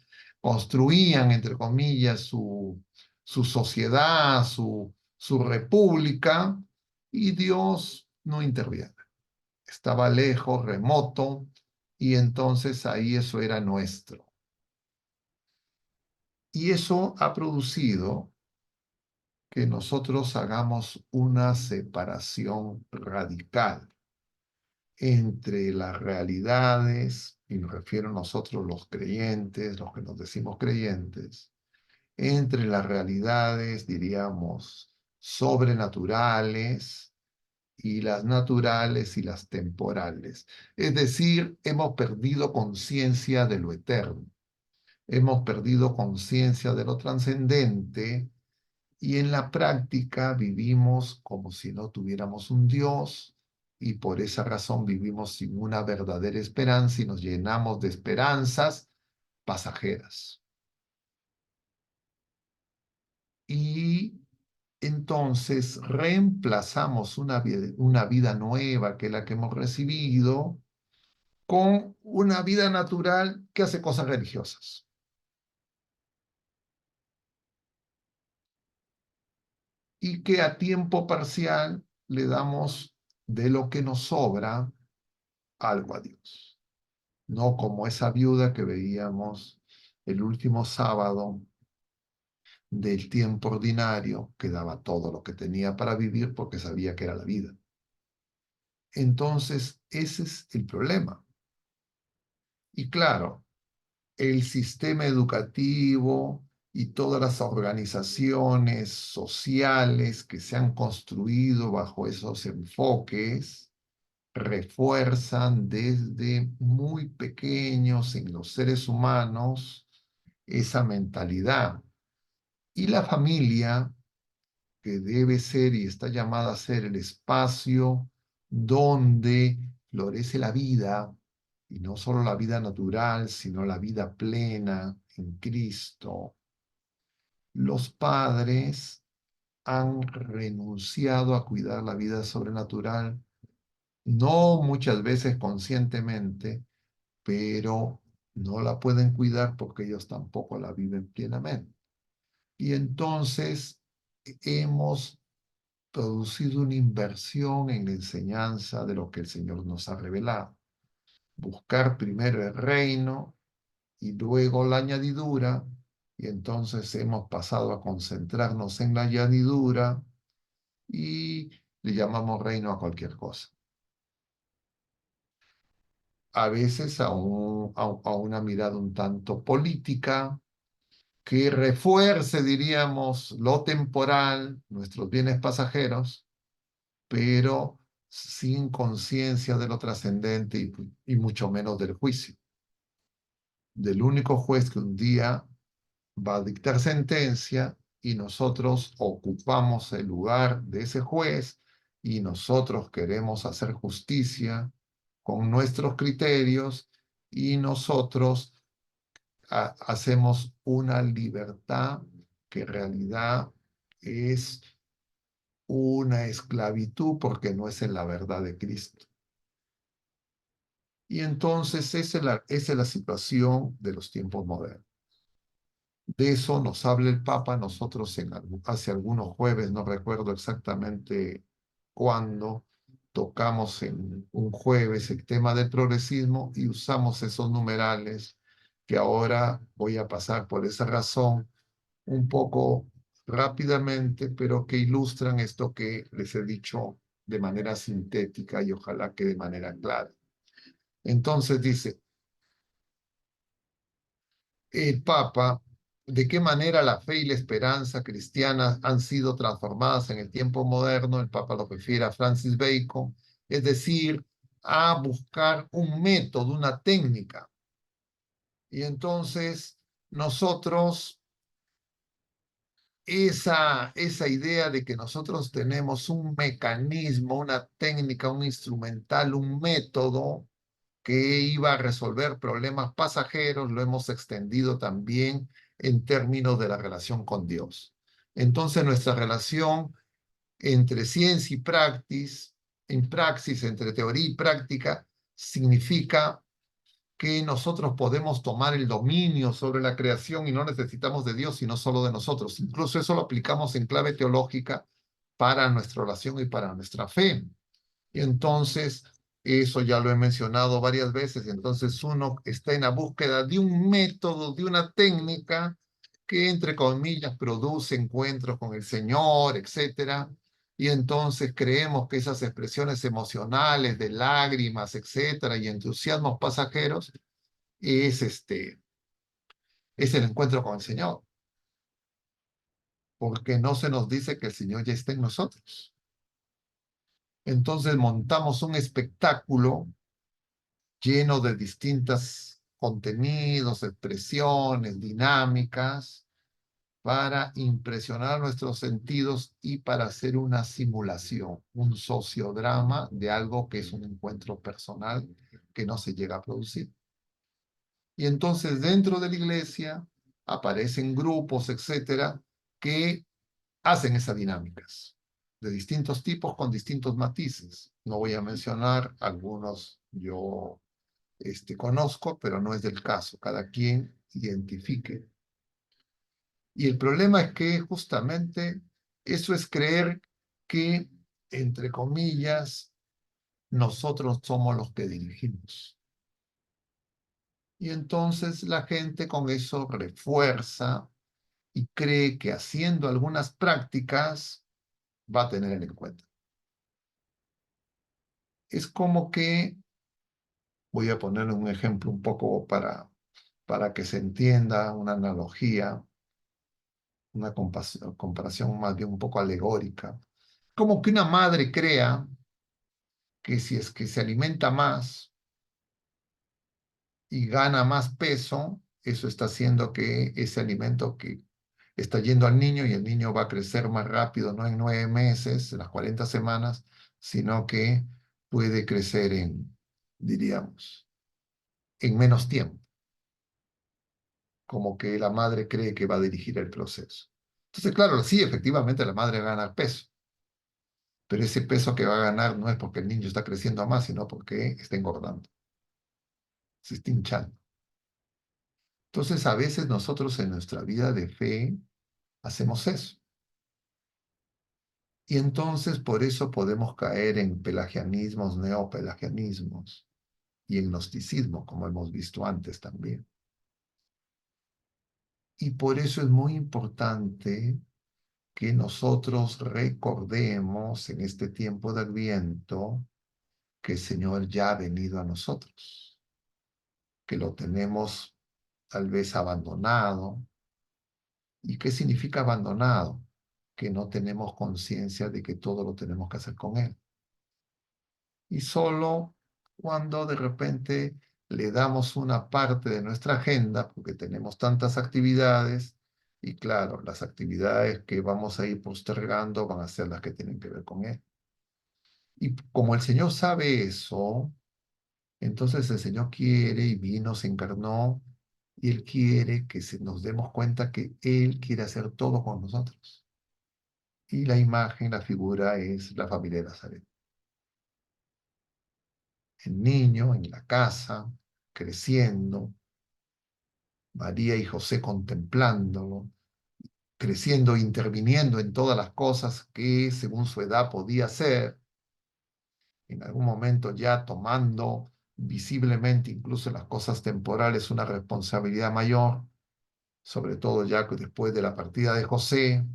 construían, entre comillas, su sociedad, su república, y Dios no interviene. Estaba lejos, remoto, y entonces ahí eso era nuestro. Y eso ha producido que nosotros hagamos una separación radical entre las realidades, y me refiero a nosotros los creyentes, los que nos decimos creyentes, entre las realidades, diríamos, sobrenaturales y las naturales y las temporales. Es decir, hemos perdido conciencia de lo eterno, hemos perdido conciencia de lo trascendente, y en la práctica vivimos como si no tuviéramos un Dios, y por esa razón vivimos sin una verdadera esperanza y nos llenamos de esperanzas pasajeras. Y entonces reemplazamos una vida nueva, que es la que hemos recibido, con una vida natural que hace cosas religiosas. Y que a tiempo parcial le damos de lo que nos sobra algo a Dios. No como esa viuda que veíamos el último sábado del tiempo ordinario, que daba todo lo que tenía para vivir porque sabía que era la vida. Entonces, ese es el problema. Y claro, el sistema educativo y todas las organizaciones sociales que se han construido bajo esos enfoques refuerzan desde muy pequeños en los seres humanos esa mentalidad. Y la familia, que debe ser y está llamada a ser el espacio donde florece la vida, y no solo la vida natural, sino la vida plena en Cristo. Los padres han renunciado a cuidar la vida sobrenatural, no muchas veces conscientemente, pero no la pueden cuidar porque ellos tampoco la viven plenamente. Y entonces hemos producido una inversión en la enseñanza de lo que el Señor nos ha revelado. Buscar primero el reino y luego la añadidura, y entonces hemos pasado a concentrarnos en la añadidura, y le llamamos reino a cualquier cosa. A veces a una mirada un tanto política, que refuerce, diríamos, lo temporal, nuestros bienes pasajeros, pero sin conciencia de lo trascendente y mucho menos del juicio, del único juez que un día va a dictar sentencia y nosotros ocupamos el lugar de ese juez y nosotros queremos hacer justicia con nuestros criterios y nosotros hacemos una libertad que en realidad es una esclavitud porque no es en la verdad de Cristo. Y entonces esa es la situación de los tiempos modernos. De eso nos habla el Papa. Nosotros hace algunos jueves, no recuerdo exactamente cuándo, tocamos en un jueves el tema del progresismo y usamos esos numerales que ahora voy a pasar por esa razón un poco rápidamente, pero que ilustran esto que les he dicho de manera sintética y ojalá que de manera clara. Entonces dice el Papa, de qué manera la fe y la esperanza cristianas han sido transformadas en el tiempo moderno. El Papa lo refiere a Francis Bacon, es decir, a buscar un método, una técnica. Y entonces nosotros esa idea de que nosotros tenemos un mecanismo, una técnica, un instrumental, un método que iba a resolver problemas pasajeros, lo hemos extendido también en términos de la relación con Dios. Entonces, nuestra relación entre ciencia y praxis, en praxis, entre teoría y práctica, significa que nosotros podemos tomar el dominio sobre la creación y no necesitamos de Dios, sino solo de nosotros. Incluso eso lo aplicamos en clave teológica para nuestra oración y para nuestra fe. Y entonces, eso ya lo he mencionado varias veces, entonces uno está en la búsqueda de un método, de una técnica que, entre comillas, produce encuentros con el Señor, etcétera. Y entonces creemos que esas expresiones emocionales de lágrimas, etcétera, y entusiasmos pasajeros es el encuentro con el Señor, porque no se nos dice que el Señor ya está en nosotros. Entonces montamos un espectáculo lleno de distintos contenidos, expresiones, dinámicas, para impresionar nuestros sentidos y para hacer una simulación, un sociodrama de algo que es un encuentro personal que no se llega a producir. Y entonces dentro de la iglesia aparecen grupos, etcétera, que hacen esas dinámicas de distintos tipos con distintos matices. No voy a mencionar algunos, yo conozco, pero no es del caso. Cada quien identifique. Y el problema es que justamente eso es creer que, entre comillas, nosotros somos los que dirigimos. Y entonces la gente con eso refuerza y cree que haciendo algunas prácticas va a tener el encuentro. Es como que, voy a poner un ejemplo un poco para que se entienda, una analogía, una comparación más bien un poco alegórica. Como que una madre crea que si es que se alimenta más y gana más peso, eso está haciendo que ese alimento que está yendo al niño y el niño va a crecer más rápido, no en 9 meses, en las 40 semanas, sino que puede crecer diríamos, en menos tiempo, como que la madre cree que va a dirigir el proceso. Entonces, claro, sí, efectivamente la madre gana peso, pero ese peso que va a ganar no es porque el niño está creciendo más, sino porque está engordando, se está hinchando. Entonces, a veces nosotros en nuestra vida de fe hacemos eso. Y entonces por eso podemos caer en pelagianismos, neopelagianismos y en gnosticismo, como hemos visto antes también. Y por eso es muy importante que nosotros recordemos en este tiempo de Adviento que el Señor ya ha venido a nosotros, que lo tenemos tal vez abandonado. ¿Y qué significa abandonado? Que no tenemos conciencia de que todo lo tenemos que hacer con Él. Y solo cuando de repente le damos una parte de nuestra agenda, porque tenemos tantas actividades, y claro, las actividades que vamos a ir postergando van a ser las que tienen que ver con Él. Y como el Señor sabe eso, entonces el Señor quiere y vino, se encarnó, y Él quiere que nos demos cuenta que Él quiere hacer todo con nosotros. Y la imagen, la figura es la familia de Nazaret. El niño en la casa, creciendo, María y José contemplándolo, creciendo, interviniendo en todas las cosas que según su edad podía hacer, en algún momento ya tomando visiblemente incluso en las cosas temporales una responsabilidad mayor, sobre todo ya que después de la partida de José,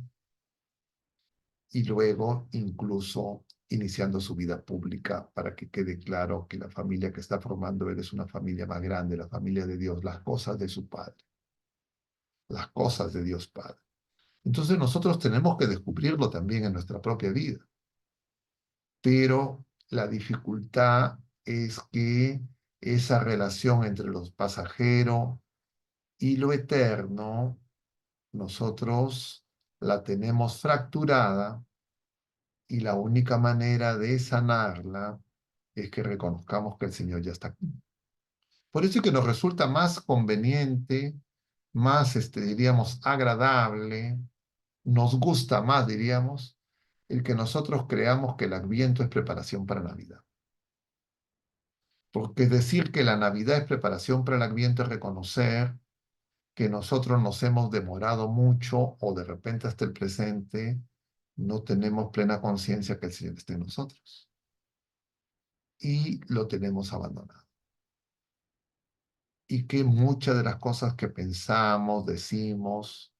y luego incluso iniciando su vida pública para que quede claro que la familia que está formando él es una familia más grande, la familia de Dios, las cosas de su Padre, las cosas de Dios Padre. Entonces nosotros tenemos que descubrirlo también en nuestra propia vida, pero la dificultad es que esa relación entre los pasajeros y lo eterno, nosotros la tenemos fracturada y la única manera de sanarla es que reconozcamos que el Señor ya está aquí. Por eso es que nos resulta más conveniente, más, diríamos, agradable, nos gusta más, diríamos, el que nosotros creamos que el Adviento es preparación para Navidad. Porque decir que la Navidad es preparación para el Adviento es reconocer que nosotros nos hemos demorado mucho o de repente hasta el presente no tenemos plena conciencia que el Señor está en nosotros y lo tenemos abandonado. Y que muchas de las cosas que pensamos, decimos,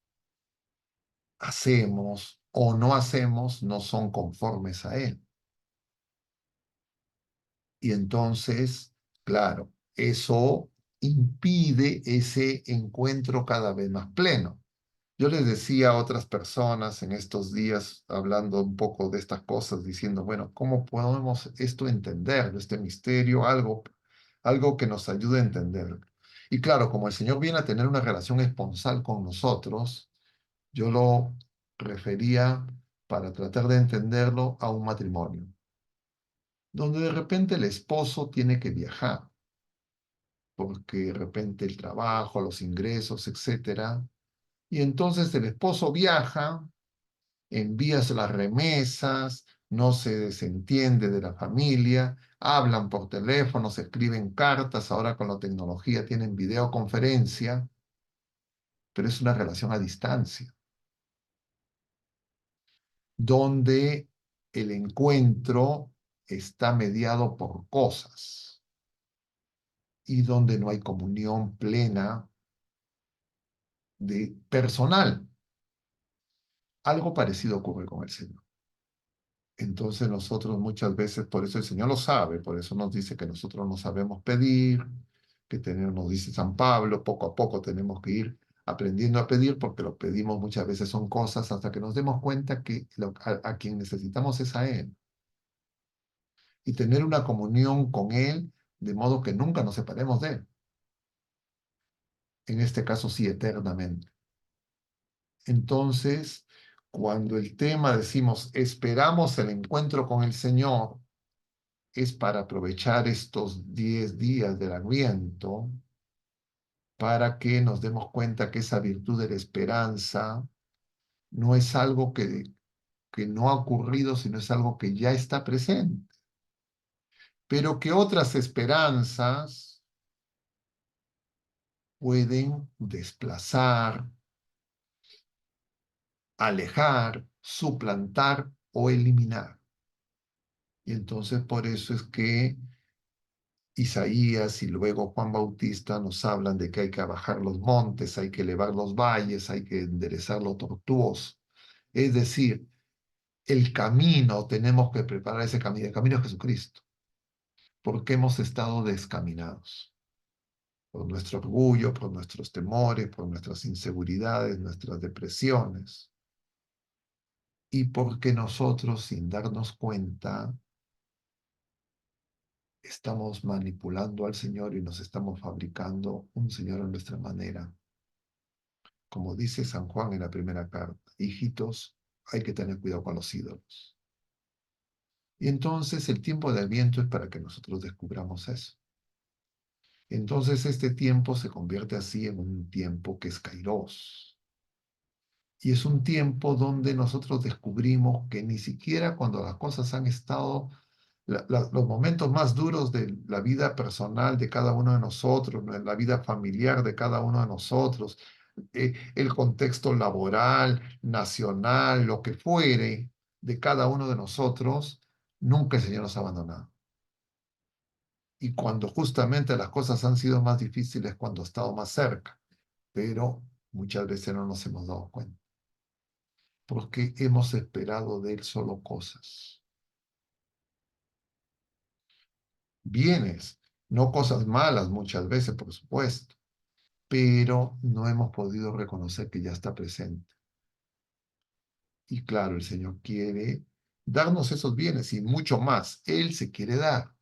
hacemos o no hacemos no son conformes a Él. Y entonces, claro, eso impide ese encuentro cada vez más pleno. Yo les decía a otras personas en estos días, hablando un poco de estas cosas, diciendo, bueno, ¿cómo podemos esto entender, este misterio, algo que nos ayude a entender? Y claro, como el Señor viene a tener una relación esponsal con nosotros, yo lo refería para tratar de entenderlo a un matrimonio, donde de repente el esposo tiene que viajar, porque de repente el trabajo, los ingresos, etcétera, y entonces el esposo viaja, envías las remesas, no se desentiende de la familia, hablan por teléfono, se escriben cartas, ahora con la tecnología tienen videoconferencia, pero es una relación a distancia, donde el encuentro está mediado por cosas y donde no hay comunión plena de personal. Algo parecido ocurre con el Señor. Entonces nosotros muchas veces, por eso el Señor lo sabe, por eso nos dice que nosotros no sabemos pedir, que tenemos, nos dice San Pablo, poco a poco tenemos que ir aprendiendo a pedir, porque lo pedimos muchas veces son cosas hasta que nos demos cuenta que a quien necesitamos es a Él. Y tener una comunión con Él, de modo que nunca nos separemos de Él. En este caso sí, eternamente. Entonces, cuando el tema decimos, esperamos el encuentro con el Señor, es para aprovechar estos 10 días del Adviento para que nos demos cuenta que esa virtud de la esperanza no es algo que no ha ocurrido, sino es algo que ya está presente. Pero que otras esperanzas pueden desplazar, alejar, suplantar o eliminar. Y entonces por eso es que Isaías y luego Juan Bautista nos hablan de que hay que bajar los montes, hay que elevar los valles, hay que enderezar lo tortuoso. Es decir, el camino, tenemos que preparar ese camino. El camino es Jesucristo, porque hemos estado descaminados por nuestro orgullo, por nuestros temores, por nuestras inseguridades, nuestras depresiones, y porque nosotros, sin darnos cuenta, estamos manipulando al Señor y nos estamos fabricando un Señor a nuestra manera. Como dice San Juan en la primera carta, hijitos, hay que tener cuidado con los ídolos. Y entonces el tiempo de Adviento es para que nosotros descubramos eso. Entonces este tiempo se convierte así en un tiempo que es Kairos. Y es un tiempo donde nosotros descubrimos que ni siquiera cuando las cosas han estado, los momentos más duros de la vida personal de cada uno de nosotros, ¿no? En la vida familiar de cada uno de nosotros, el contexto laboral, nacional, lo que fuere de cada uno de nosotros, nunca el Señor nos ha abandonado. Y cuando justamente las cosas han sido más difíciles, cuando ha estado más cerca, pero muchas veces no nos hemos dado cuenta, porque hemos esperado de Él solo cosas, bienes, no cosas malas muchas veces, por supuesto, pero no hemos podido reconocer que ya está presente. Y claro, el Señor quiere darnos esos bienes y mucho más. Él se quiere dar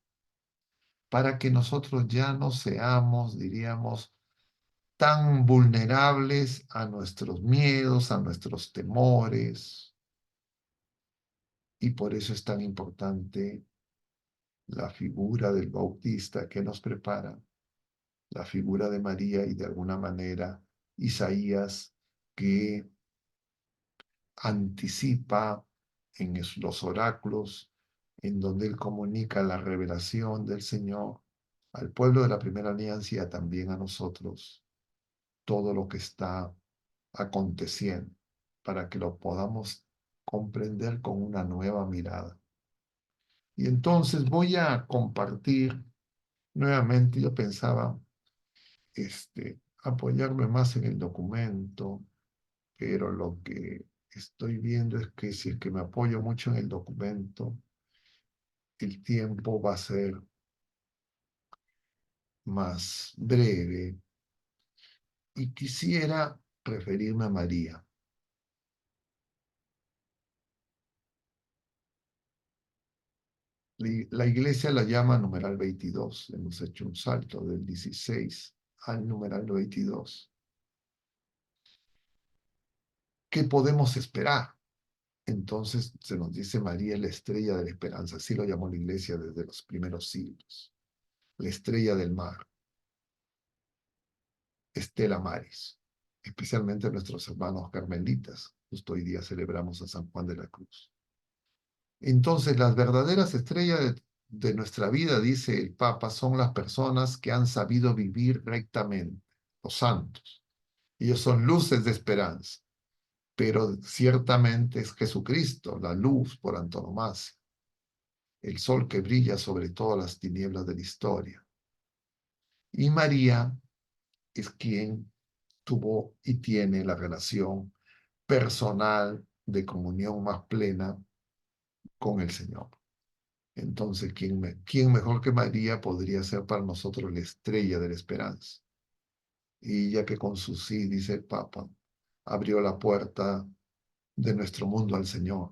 para que nosotros ya no seamos, diríamos, tan vulnerables a nuestros miedos, a nuestros temores. Y por eso es tan importante la figura del Bautista que nos prepara, la figura de María y de alguna manera Isaías que anticipa en los oráculos, en donde él comunica la revelación del Señor al pueblo de la primera alianza y también a nosotros, todo lo que está aconteciendo, para que lo podamos comprender con una nueva mirada. Y entonces voy a compartir nuevamente, yo pensaba apoyarme más en el documento, pero lo que estoy viendo es que si es que me apoyo mucho en el documento, el tiempo va a ser más breve y quisiera referirme a María. La iglesia la llama numeral 22. Hemos hecho un salto del 16 al numeral 22. ¿Qué podemos esperar? Entonces se nos dice María, la estrella de la esperanza. Así lo llamó la iglesia desde los primeros siglos. La estrella del mar. Estela Maris, especialmente nuestros hermanos carmelitas. Justo hoy día celebramos a San Juan de la Cruz. Entonces, las verdaderas estrellas de nuestra vida, dice el Papa, son las personas que han sabido vivir rectamente, los santos. Ellos son luces de esperanza, pero ciertamente es Jesucristo, la luz por antonomasia, el sol que brilla sobre todas las tinieblas de la historia. Y María es quien tuvo y tiene la relación personal de comunión más plena con el Señor. Entonces, ¿quién mejor que María podría ser para nosotros la estrella de la esperanza? Y ya que con su sí, dice el Papa, abrió la puerta de nuestro mundo al Señor.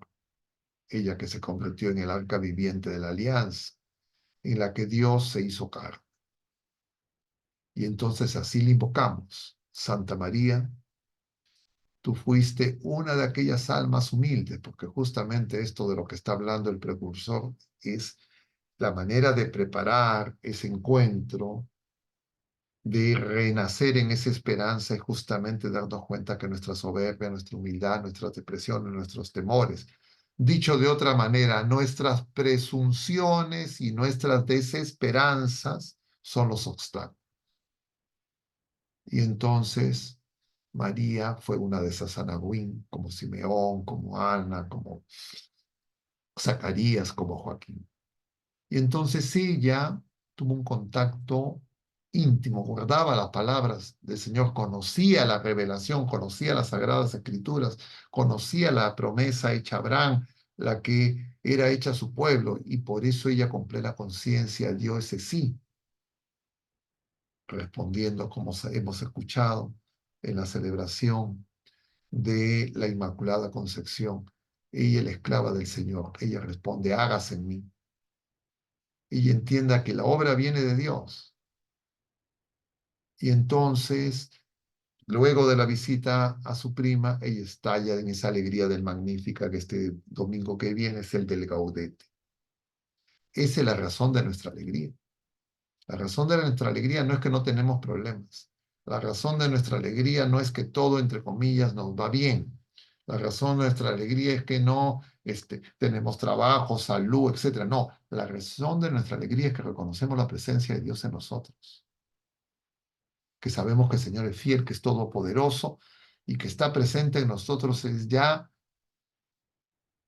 Ella que se convirtió en el arca viviente de la alianza, en la que Dios se hizo carne. Y entonces así le invocamos. Santa María, tú fuiste una de aquellas almas humildes, porque justamente esto de lo que está hablando el precursor es la manera de preparar ese encuentro, de renacer en esa esperanza y justamente darnos cuenta que nuestra soberbia, nuestra humildad, nuestras depresiones, nuestros temores, dicho de otra manera, nuestras presunciones y nuestras desesperanzas son los obstáculos. Y entonces María fue una de esas Anahuín, como Simeón, como Ana, como Zacarías, como Joaquín. Y entonces ella tuvo un contacto íntimo, guardaba las palabras del Señor, conocía la revelación, conocía las sagradas escrituras, conocía la promesa hecha a Abraham, la que era hecha a su pueblo, y por eso ella con plena conciencia dio ese sí, respondiendo como hemos escuchado en la celebración de la Inmaculada Concepción. Ella es la esclava del Señor, ella responde, hágase en mí. Ella entienda que la obra viene de Dios. Y entonces, luego de la visita a su prima, ella estalla en esa alegría del Magnífica, que este domingo que viene es el del Gaudete. Esa es la razón de nuestra alegría. La razón de nuestra alegría no es que no tenemos problemas. La razón de nuestra alegría no es que todo, entre comillas, nos va bien. La razón de nuestra alegría es que no tenemos trabajo, salud, etc. No, la razón de nuestra alegría es que reconocemos la presencia de Dios en nosotros, que sabemos que el Señor es fiel, que es todopoderoso y que está presente en nosotros es ya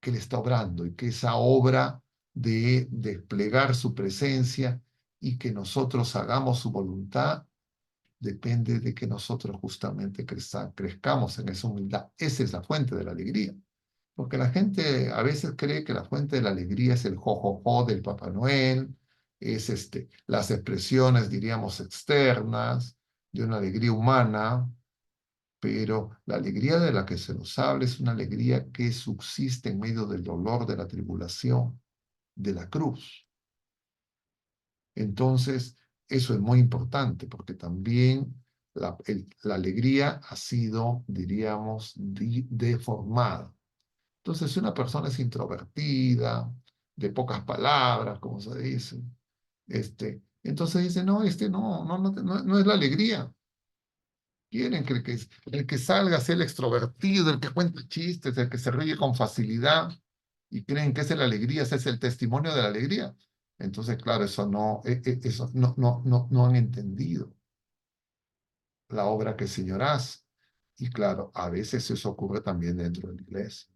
que Él está obrando y que esa obra de desplegar su presencia y que nosotros hagamos su voluntad depende de que nosotros justamente crezcamos en esa humildad. Esa es la fuente de la alegría. Porque la gente a veces cree que la fuente de la alegría es el jojojo del Papá Noel, es las expresiones, diríamos, externas de una alegría humana, pero la alegría de la que se nos habla es una alegría que subsiste en medio del dolor, de la tribulación, de la cruz. Entonces, eso es muy importante porque también la alegría ha sido, diríamos, deformada. Entonces, si una persona es introvertida, de pocas palabras, como se dice, entonces dice, no, no es la alegría. Quieren que el que salga sea el extrovertido, el que cuenta chistes, el que se ríe con facilidad, y creen que esa es la alegría, ese es el testimonio de la alegría. Entonces, claro, eso no han entendido la obra que el Señor hace. Y claro, a veces eso ocurre también dentro de la iglesia.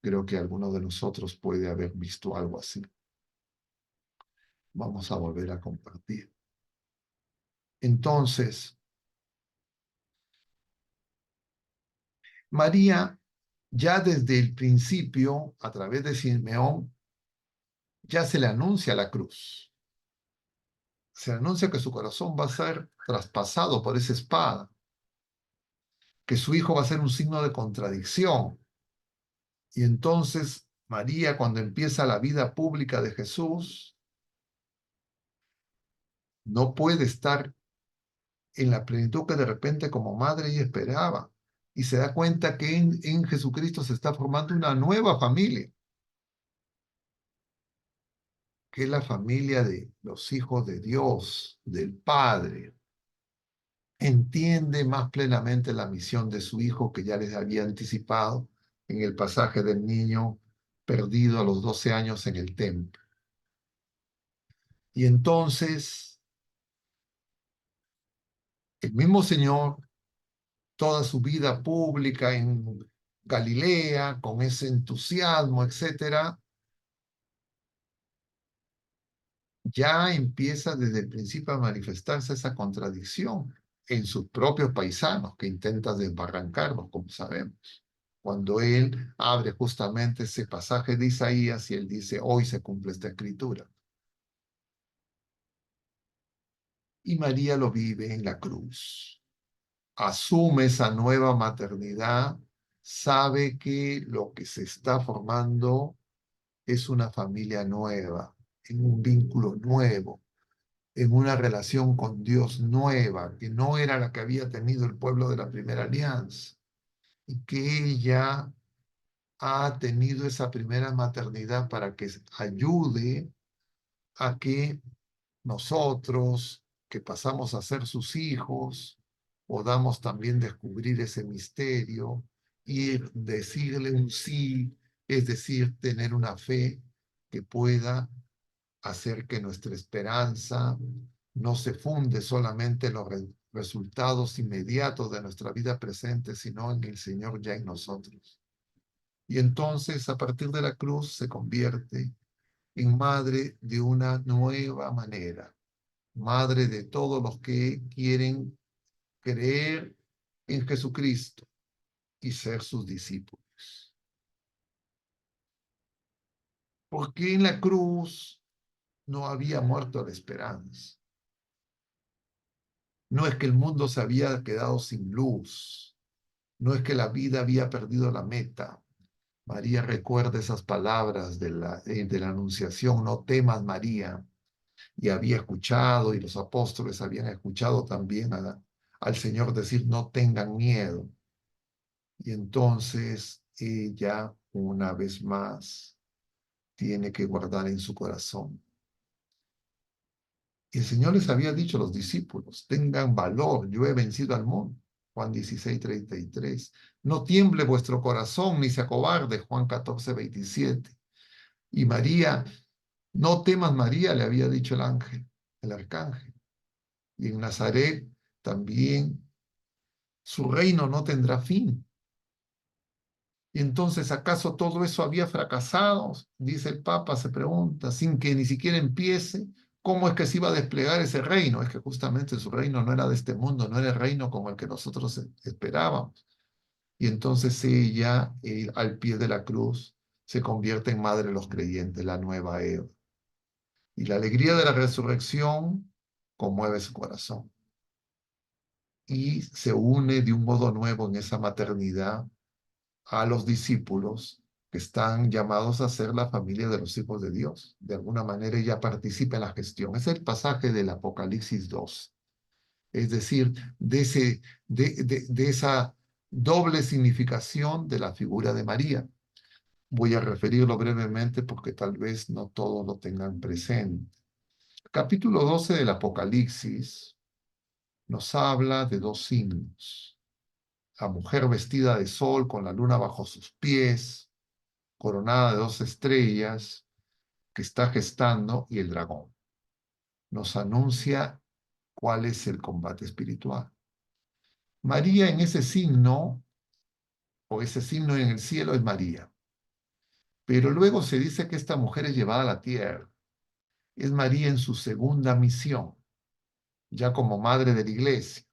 Creo que alguno de nosotros puede haber visto algo así. Vamos a volver a compartir. Entonces, María, ya desde el principio, a través de Simeón, ya se le anuncia la cruz. Se le anuncia que su corazón va a ser traspasado por esa espada, que su hijo va a ser un signo de contradicción. Y entonces María, cuando empieza la vida pública de Jesús, no puede estar en la plenitud que de repente como madre ella esperaba. Y se da cuenta que en Jesucristo se está formando una nueva familia, que es la familia de los hijos de Dios, del Padre. Entiende más plenamente la misión de su hijo que ya les había anticipado en el pasaje del niño perdido a los 12 años en el templo. Y entonces el mismo Señor, toda su vida pública en Galilea, con ese entusiasmo, etcétera, ya empieza desde el principio a manifestarse esa contradicción en sus propios paisanos que intenta desbarrancarlos, como sabemos. Cuando él abre justamente ese pasaje de Isaías y él dice, hoy se cumple esta escritura. Y María lo vive en la cruz. Asume esa nueva maternidad, sabe que lo que se está formando es una familia nueva, en un vínculo nuevo, en una relación con Dios nueva, que no era la que había tenido el pueblo de la primera alianza, y que ella ha tenido esa primera maternidad para que ayude a que nosotros, que pasamos a ser sus hijos, podamos también descubrir ese misterio y decirle un sí, es decir, tener una fe que pueda hacer que nuestra esperanza no se funde solamente en los resultados inmediatos de nuestra vida presente, sino en el Señor ya en nosotros. Y entonces, a partir de la cruz, se convierte en madre de una nueva manera, madre de todos los que quieren creer en Jesucristo y ser sus discípulos. Porque en la cruz no había muerto la esperanza. No es que el mundo se había quedado sin luz. No es que la vida había perdido la meta. María recuerda esas palabras de la Anunciación, no temas, María, y había escuchado, y los apóstoles habían escuchado también al Señor decir, no tengan miedo. Y entonces ella, una vez más, tiene que guardar en su corazón. Y el Señor les había dicho a los discípulos, tengan valor, yo he vencido al mundo. Juan 16:33. No tiemble vuestro corazón ni se acobarde. Juan 14:27. Y María, no temas, María, le había dicho el ángel, el arcángel. Y en Nazaret también su reino no tendrá fin. Y entonces, ¿acaso todo eso había fracasado? Dice el Papa, se pregunta, sin que ni siquiera empiece. ¿Cómo es que se iba a desplegar ese reino? Es que justamente su reino no era de este mundo, no era el reino como el que nosotros esperábamos. Y entonces ella, al pie de la cruz, se convierte en madre de los creyentes, la nueva Eva. Y la alegría de la resurrección conmueve su corazón. Y se une de un modo nuevo en esa maternidad a los discípulos que están llamados a ser la familia de los hijos de Dios. De alguna manera ella participa en la gestión. Es el pasaje del Apocalipsis 2. Es decir, de esa doble significación de la figura de María. Voy a referirlo brevemente porque tal vez no todos lo tengan presente. Capítulo 12 del Apocalipsis nos habla de dos signos. La mujer vestida de sol con la luna bajo sus pies, coronada de dos estrellas, que está gestando, y el dragón. Nos anuncia cuál es el combate espiritual. María en ese signo, o ese signo en el cielo es María. Pero luego se dice que esta mujer es llevada a la tierra. Es María en su segunda misión, ya como madre de la iglesia.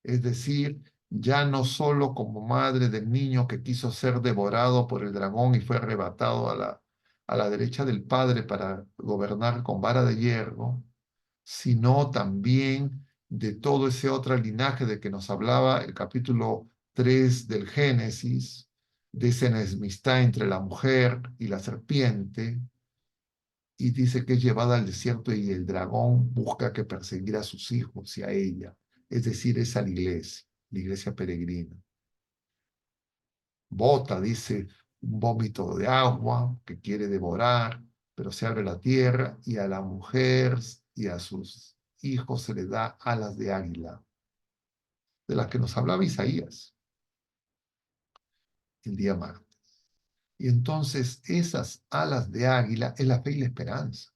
Es decir, ya no solo como madre del niño que quiso ser devorado por el dragón y fue arrebatado a la derecha del Padre para gobernar con vara de hierro, sino también de todo ese otro linaje de que nos hablaba el capítulo 3 del Génesis, de esa enemistad entre la mujer y la serpiente, y dice que es llevada al desierto y el dragón busca que perseguir a sus hijos y a ella, es decir, es a la iglesia peregrina. Bota, dice, un vómito de agua que quiere devorar, pero se abre la tierra y a la mujer y a sus hijos se les da alas de águila, de las que nos hablaba Isaías el día martes. Y entonces esas alas de águila es la fe y la esperanza,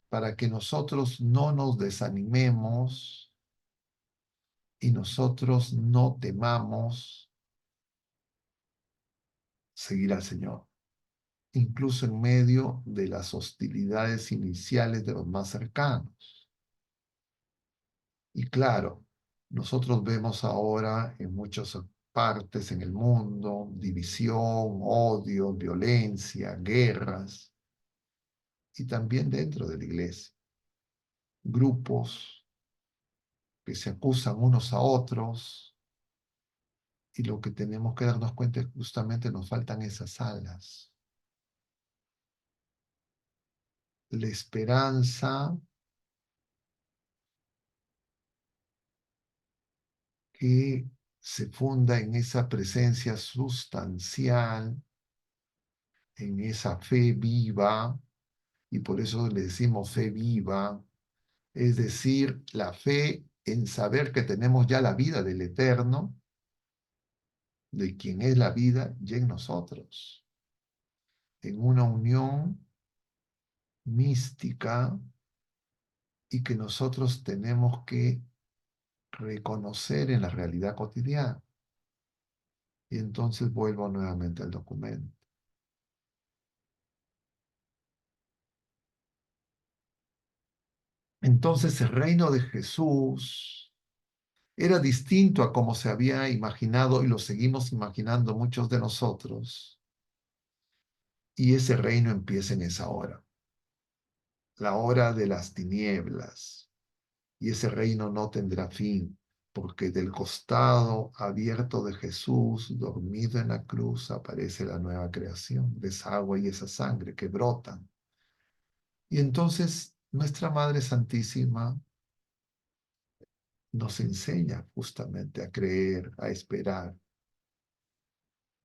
para que nosotros no nos desanimemos y nosotros no temamos seguir al Señor, incluso en medio de las hostilidades iniciales de los más cercanos. Y claro, nosotros vemos ahora en muchas partes en el mundo división, odio, violencia, guerras, y también dentro de la iglesia, grupos que se acusan unos a otros, y lo que tenemos que darnos cuenta es que justamente nos faltan esas alas. La esperanza que se funda en esa presencia sustancial, en esa fe viva, y por eso le decimos fe viva, es decir, la fe en saber que tenemos ya la vida del Eterno, de quien es la vida, ya en nosotros, en una unión mística y que nosotros tenemos que reconocer en la realidad cotidiana. Y entonces vuelvo nuevamente al documento. Entonces el reino de Jesús era distinto a como se había imaginado y lo seguimos imaginando muchos de nosotros. Y ese reino empieza en esa hora, la hora de las tinieblas. Y ese reino no tendrá fin, porque del costado abierto de Jesús, dormido en la cruz, aparece la nueva creación, de esa agua y esa sangre que brotan. Y entonces nuestra Madre Santísima nos enseña justamente a creer, a esperar.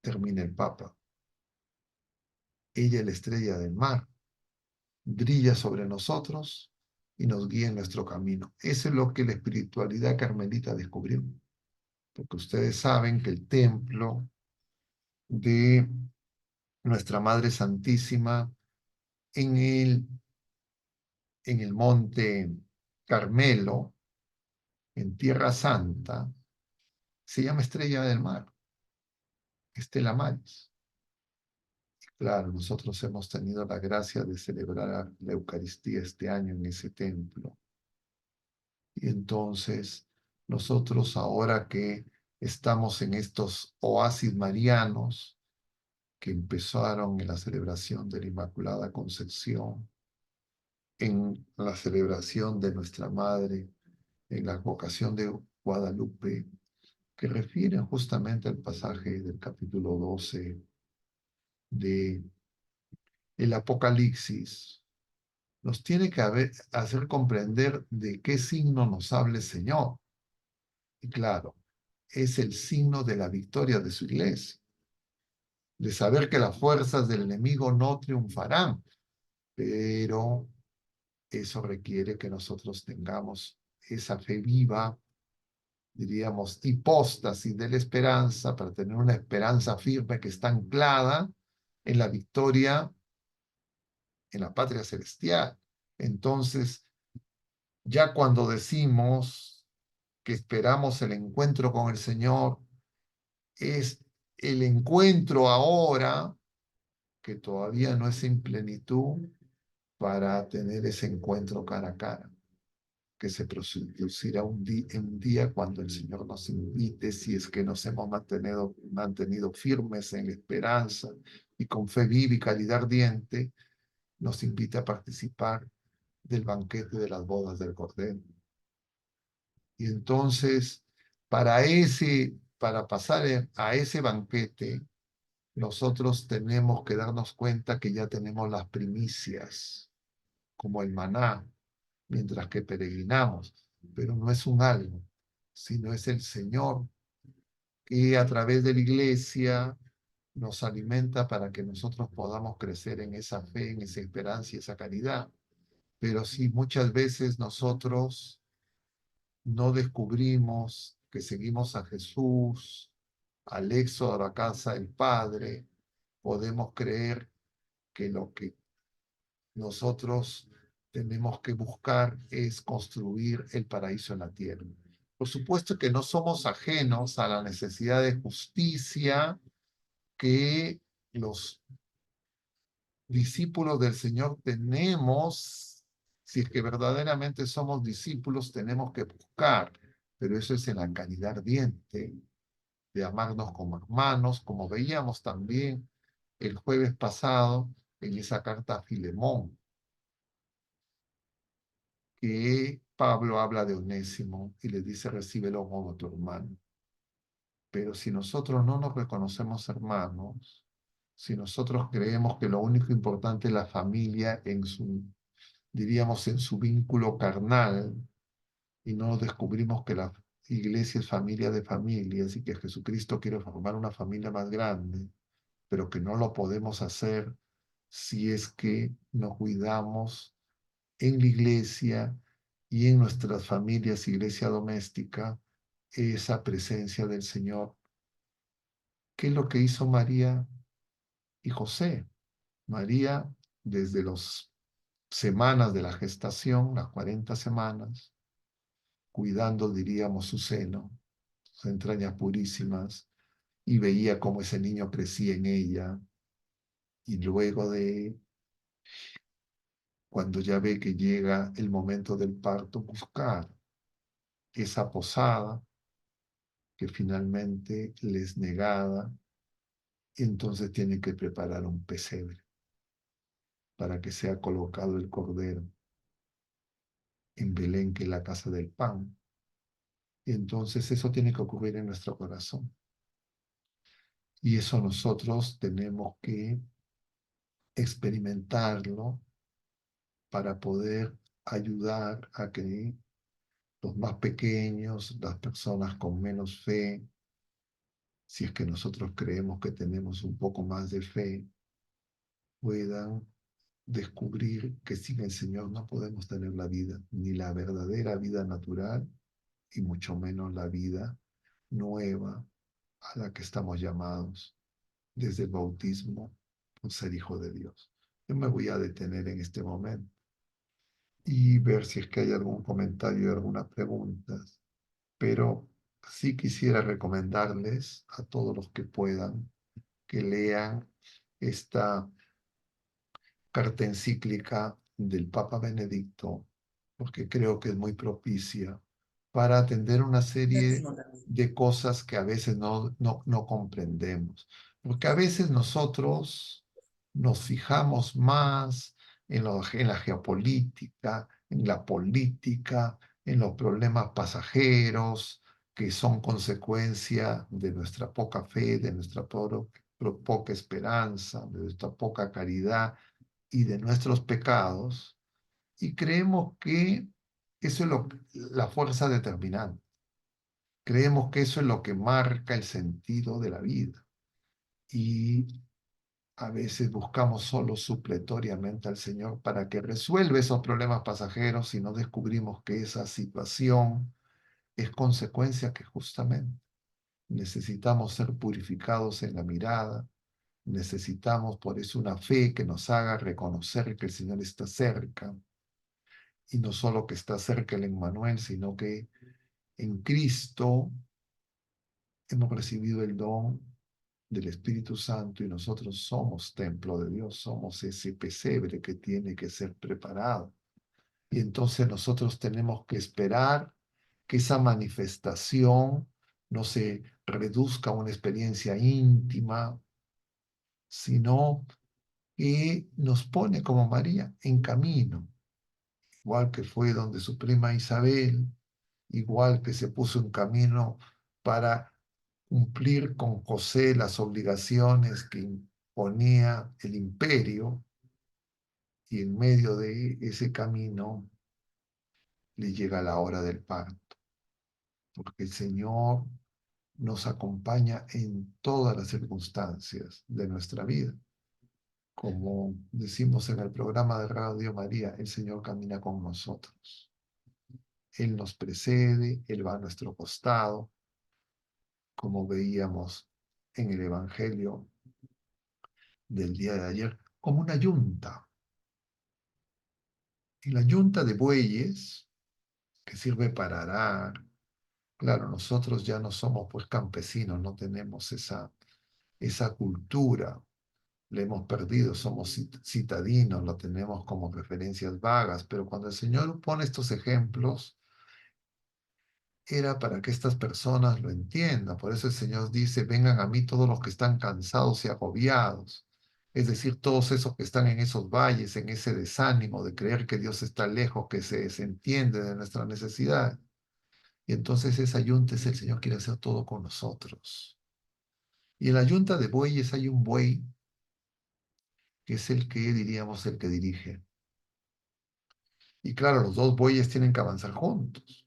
Termina el Papa. Ella es la estrella del mar, brilla sobre nosotros y nos guía en nuestro camino. Eso es lo que la espiritualidad carmelita descubrió. Porque ustedes saben que el templo de nuestra Madre Santísima en el monte Carmelo, en Tierra Santa, se llama Estrella del Mar, Estela Maris. Claro, nosotros hemos tenido la gracia de celebrar la Eucaristía este año en ese templo. Y entonces, nosotros ahora que estamos en estos oasis marianos que empezaron en la celebración de la Inmaculada Concepción, en la celebración de nuestra Madre, en la vocación de Guadalupe, que refieren justamente al pasaje del capítulo 12 de el Apocalipsis, nos tiene que hacer comprender de qué signo nos habla el Señor. Y claro, es el signo de la victoria de su iglesia, de saber que las fuerzas del enemigo no triunfarán, pero eso requiere que nosotros tengamos esa fe viva, diríamos, hipóstasis de la esperanza, para tener una esperanza firme que está anclada en la victoria en la patria celestial. Entonces, ya cuando decimos que esperamos el encuentro con el Señor, es el encuentro ahora, que todavía no es en plenitud, para tener ese encuentro cara a cara, que se producirá en un día cuando el Señor nos invite, si es que nos hemos mantenido firmes en la esperanza y con fe viva y caridad ardiente, nos invita a participar del banquete de las bodas del Cordero. Y entonces, para pasar a ese banquete, nosotros tenemos que darnos cuenta que ya tenemos las primicias, como el maná, mientras que peregrinamos. Pero no es un algo, sino es el Señor que a través de la iglesia nos alimenta para que nosotros podamos crecer en esa fe, en esa esperanza y esa caridad. Pero sí, muchas veces nosotros no descubrimos que seguimos a Jesús, al éxodo a la casa del Padre, podemos creer que lo que nosotros tenemos que buscar es construir el paraíso en la tierra. Por supuesto que no somos ajenos a la necesidad de justicia que los discípulos del Señor tenemos. Si es que verdaderamente somos discípulos, tenemos que buscar, pero eso es en la caridad ardiente, de amarnos como hermanos, como veíamos también el jueves pasado en esa carta a Filemón, que Pablo habla de Onésimo y le dice, recíbelo como tu hermano. Pero si nosotros no nos reconocemos hermanos, si nosotros creemos que lo único importante es la familia diríamos, en su vínculo carnal, y no descubrimos que la iglesia es familia de familias y que Jesucristo quiere formar una familia más grande, pero que no lo podemos hacer si es que nos cuidamos en la iglesia y en nuestras familias, iglesia doméstica, esa presencia del Señor. ¿Qué es lo que hizo María y José? María, desde las semanas de la gestación, las 40 semanas, cuidando, diríamos, su seno, sus entrañas purísimas, y veía cómo ese niño crecía en ella, y luego de cuando ya ve que llega el momento del parto, buscar esa posada que finalmente le es negada, y entonces tiene que preparar un pesebre para que sea colocado el cordero en Belén, que es la casa del pan. Y entonces eso tiene que ocurrir en nuestro corazón. Y eso nosotros tenemos que experimentarlo para poder ayudar a que los más pequeños, las personas con menos fe, si es que nosotros creemos que tenemos un poco más de fe, puedan descubrir que sin el Señor no podemos tener la vida, ni la verdadera vida natural, y mucho menos la vida nueva a la que estamos llamados desde el bautismo por ser hijo de Dios. Yo me voy a detener en este momento y ver si es que hay algún comentario y alguna pregunta, pero sí quisiera recomendarles a todos los que puedan que lean esta carta encíclica del Papa Benedicto, porque creo que es muy propicia para atender una serie de cosas que a veces no comprendemos. Porque a veces nosotros nos fijamos más en la geopolítica, en la política, en los problemas pasajeros, que son consecuencia de nuestra poca fe, de nuestra poca esperanza, de nuestra poca caridad y de nuestros pecados, y creemos que eso es la fuerza determinante. Creemos que eso es lo que marca el sentido de la vida. Y a veces buscamos solo supletoriamente al Señor para que resuelva esos problemas pasajeros y no descubrimos que esa situación es consecuencia que justamente necesitamos ser purificados en la mirada. Necesitamos por eso una fe que nos haga reconocer que el Señor está cerca, y no solo que está cerca el Emmanuel, sino que en Cristo hemos recibido el don del Espíritu Santo y nosotros somos templo de Dios, somos ese pesebre que tiene que ser preparado. Y entonces nosotros tenemos que esperar que esa manifestación no se reduzca a una experiencia íntima, sino que nos pone como María en camino, igual que fue donde su prima Isabel, igual que se puso en camino para cumplir con José las obligaciones que imponía el imperio, y en medio de ese camino le llega la hora del parto, porque el Señor nos acompaña en todas las circunstancias de nuestra vida. Como decimos en el programa de Radio María, el Señor camina con nosotros. Él nos precede, Él va a nuestro costado, como veíamos en el Evangelio del día de ayer, como una yunta. Y la yunta de bueyes, que sirve para arar, claro, nosotros ya no somos pues campesinos, no tenemos esa cultura, la hemos perdido, somos citadinos, lo tenemos como referencias vagas, pero cuando el Señor pone estos ejemplos, era para que estas personas lo entiendan. Por eso el Señor dice, vengan a mí todos los que están cansados y agobiados. Es decir, todos esos que están en esos valles, en ese desánimo de creer que Dios está lejos, que se desentiende de nuestra necesidad. Y entonces esa yunta es el Señor quiere hacer todo con nosotros. Y en la yunta de bueyes hay un buey que es el que, diríamos, el que dirige. Y claro, los dos bueyes tienen que avanzar juntos,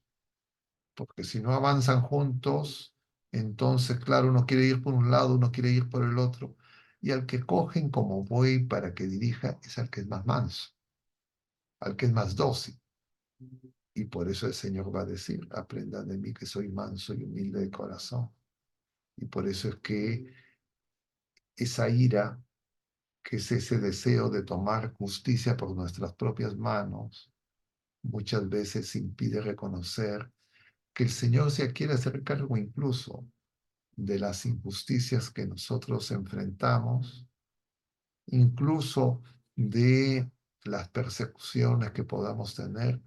porque si no avanzan juntos, entonces, claro, uno quiere ir por un lado, uno quiere ir por el otro, y al que cogen como buey para que dirija es al que es más manso, al que es más dócil. Y por eso el Señor va a decir, aprendan de mí que soy manso y humilde de corazón. Y por eso es que esa ira, que es ese deseo de tomar justicia por nuestras propias manos, muchas veces impide reconocer que el Señor se quiere hacer cargo incluso de las injusticias que nosotros enfrentamos, incluso de las persecuciones que podamos tener,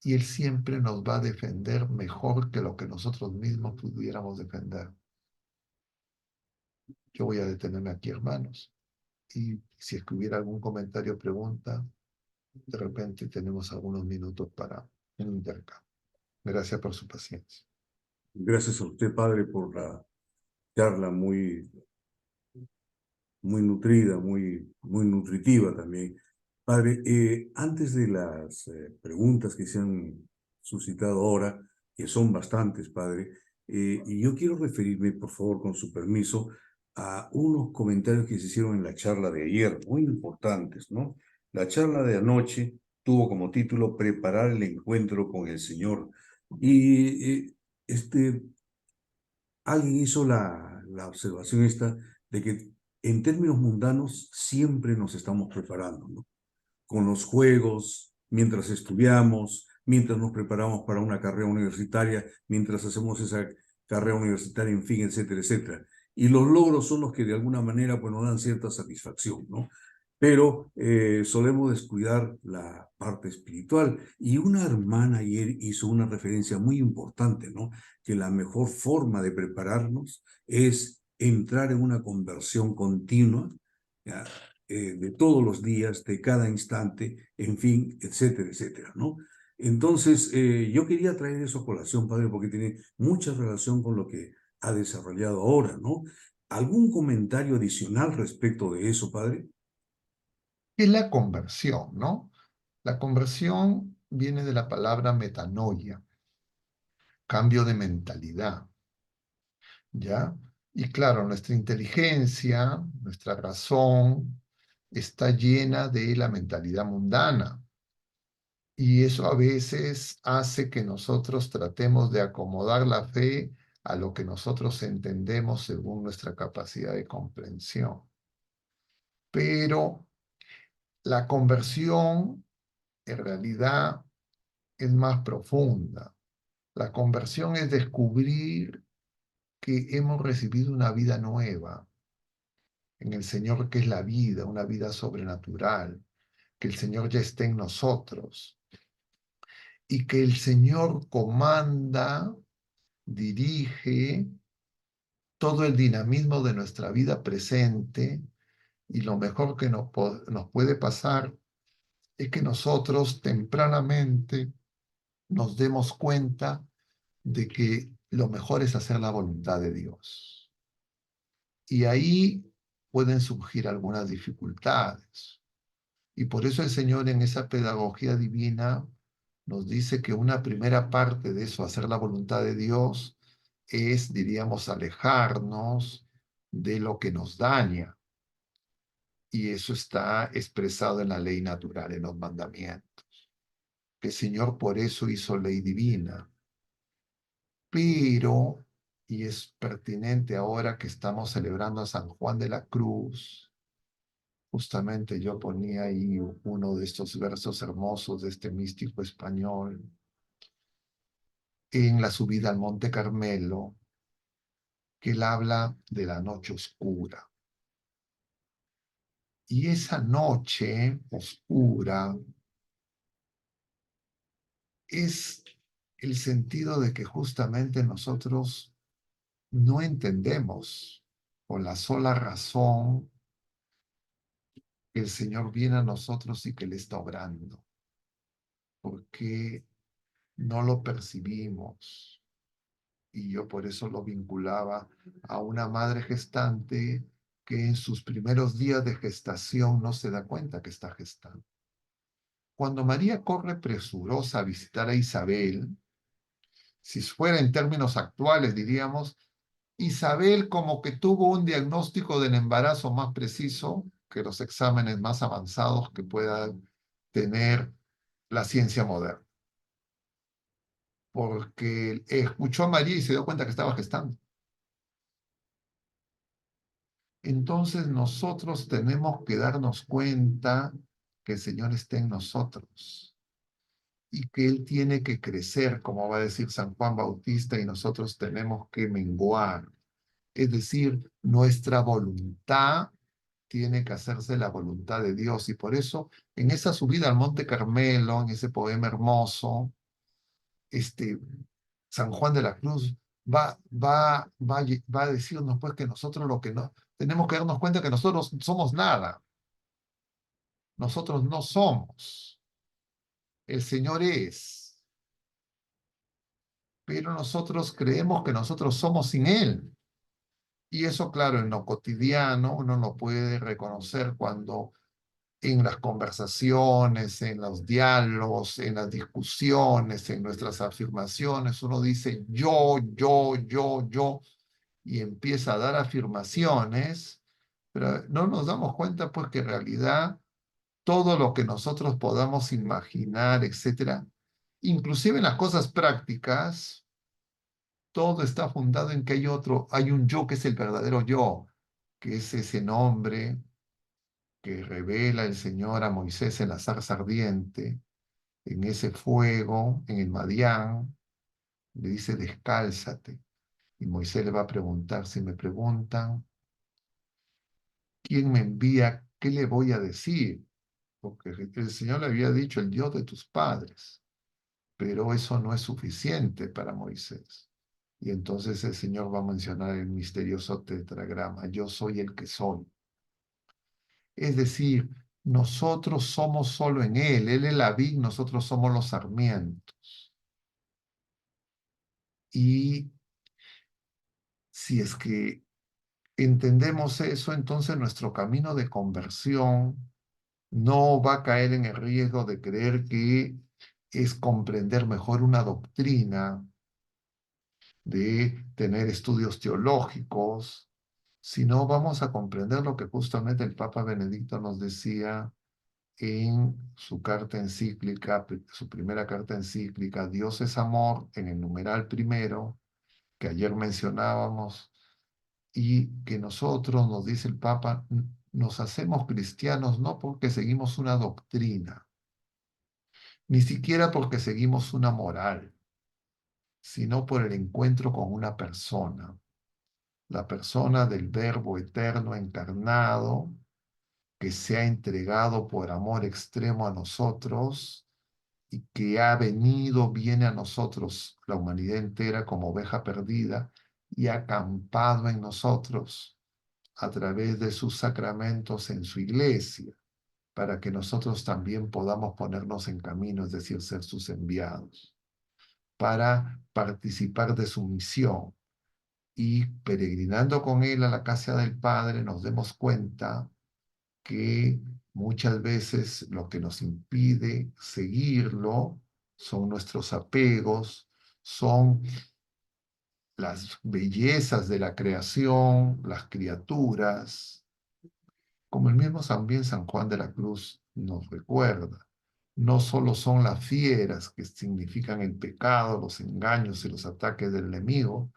y Él siempre nos va a defender mejor que lo que nosotros mismos pudiéramos defender. Yo voy a detenerme aquí, hermanos, y si es que hubiera algún comentario o pregunta, de repente tenemos algunos minutos para un intercambio. Gracias por su paciencia. Gracias a usted, padre, por la charla muy nutrida, muy nutritiva también. Padre, antes de las preguntas que se han suscitado ahora, que son bastantes, padre, y yo quiero referirme, por favor, con su permiso, a unos comentarios que se hicieron en la charla de ayer, muy importantes, ¿no? La charla de anoche tuvo como título Preparar el encuentro con el Señor. Y alguien hizo la observación esta de que en términos mundanos siempre nos estamos preparando, ¿no? Con los juegos, mientras estudiamos, mientras nos preparamos para una carrera universitaria, mientras hacemos esa carrera universitaria, en fin, etcétera, etcétera. Y los logros son los que de alguna manera pues, nos dan cierta satisfacción, ¿no? Pero solemos descuidar la parte espiritual. Y una hermana ayer hizo una referencia muy importante, ¿no? Que la mejor forma de prepararnos es entrar en una conversión continua, ¿ya? De todos los días, de cada instante, en fin, etcétera, etcétera, ¿no? Entonces, yo quería traer eso a colación, padre, porque tiene mucha relación con lo que ha desarrollado ahora, ¿no? ¿Algún comentario adicional respecto de eso, padre? Es la conversión, ¿no? La conversión viene de la palabra metanoia, cambio de mentalidad, ¿ya? Y claro, nuestra inteligencia, nuestra razón, está llena de la mentalidad mundana. Y eso a veces hace que nosotros tratemos de acomodar la fe a lo que nosotros entendemos según nuestra capacidad de comprensión. Pero la conversión en realidad es más profunda. La conversión es descubrir que hemos recibido una vida nueva en el Señor, que es la vida, una vida sobrenatural, que el Señor ya está en nosotros y que el Señor comanda, dirige todo el dinamismo de nuestra vida presente, y lo mejor que nos puede pasar es que nosotros tempranamente nos demos cuenta de que lo mejor es hacer la voluntad de Dios. Y ahí pueden surgir algunas dificultades. Y por eso el Señor en esa pedagogía divina nos dice que una primera parte de eso, hacer la voluntad de Dios, es, diríamos, alejarnos de lo que nos daña. Y eso está expresado en la ley natural, en los mandamientos. Que el Señor por eso hizo ley divina. Pero, y es pertinente ahora que estamos celebrando a San Juan de la Cruz, justamente yo ponía ahí uno de estos versos hermosos de este místico español en la subida al Monte Carmelo, que él habla de la noche oscura. Y esa noche oscura es el sentido de que justamente nosotros no entendemos por la sola razón que el Señor viene a nosotros y que Él está obrando, porque no lo percibimos. Y yo por eso lo vinculaba a una madre gestante que en sus primeros días de gestación no se da cuenta que está gestando. Cuando María corre presurosa a visitar a Isabel, si fuera en términos actuales, diríamos, Isabel como que tuvo un diagnóstico del embarazo más preciso que los exámenes más avanzados que pueda tener la ciencia moderna, porque escuchó a María y se dio cuenta que estaba gestando. Entonces nosotros tenemos que darnos cuenta que el Señor está en nosotros y que Él tiene que crecer, como va a decir San Juan Bautista, y nosotros tenemos que menguar. Es decir, nuestra voluntad tiene que hacerse la voluntad de Dios. Y por eso, en esa subida al Monte Carmelo, en ese poema hermoso, este, San Juan de la Cruz va a decirnos pues que nosotros lo que no, tenemos que darnos cuenta que nosotros somos nada, nosotros no somos, el Señor es, pero nosotros creemos que nosotros somos sin Él. Y eso, claro, en lo cotidiano uno lo puede reconocer cuando en las conversaciones, en los diálogos, en las discusiones, en nuestras afirmaciones, uno dice yo, y empieza a dar afirmaciones, pero no nos damos cuenta pues que en realidad todo lo que nosotros podamos imaginar, etcétera, inclusive en las cosas prácticas, todo está fundado en que hay un yo que es el verdadero yo, que es ese nombre que revela el Señor a Moisés en la zarza ardiente, en ese fuego, en el Madián, le dice descálzate. Y Moisés le va a preguntar, si me preguntan, ¿quién me envía? ¿Qué le voy a decir? Porque el Señor le había dicho el Dios de tus padres, pero eso no es suficiente para Moisés. Y entonces el Señor va a mencionar el misterioso tetragrama, yo soy el que soy. Es decir, nosotros somos solo en Él es la vid, nosotros somos los sarmientos. Y si es que entendemos eso, entonces nuestro camino de conversión no va a caer en el riesgo de creer que es comprender mejor una doctrina, de tener estudios teológicos, sino vamos a comprender lo que justamente el Papa Benedicto nos decía en su carta encíclica, su primera carta encíclica, Dios es amor, en el numeral primero, que ayer mencionábamos, y que nosotros, nos dice el Papa, nos hacemos cristianos no porque seguimos una doctrina, ni siquiera porque seguimos una moral, sino por el encuentro con una persona, la persona del Verbo eterno encarnado, que se ha entregado por amor extremo a nosotros y que ha venido, viene a nosotros, la humanidad entera, como oveja perdida, y ha acampado en nosotros a través de sus sacramentos en su iglesia, para que nosotros también podamos ponernos en camino, es decir, ser sus enviados, para participar de su misión. Y peregrinando con él a la casa del Padre, nos demos cuenta que muchas veces lo que nos impide seguirlo son nuestros apegos, son las bellezas de la creación, las criaturas, como el mismo también San Juan de la Cruz nos recuerda. No solo son las fieras que significan el pecado, los engaños y los ataques del enemigo,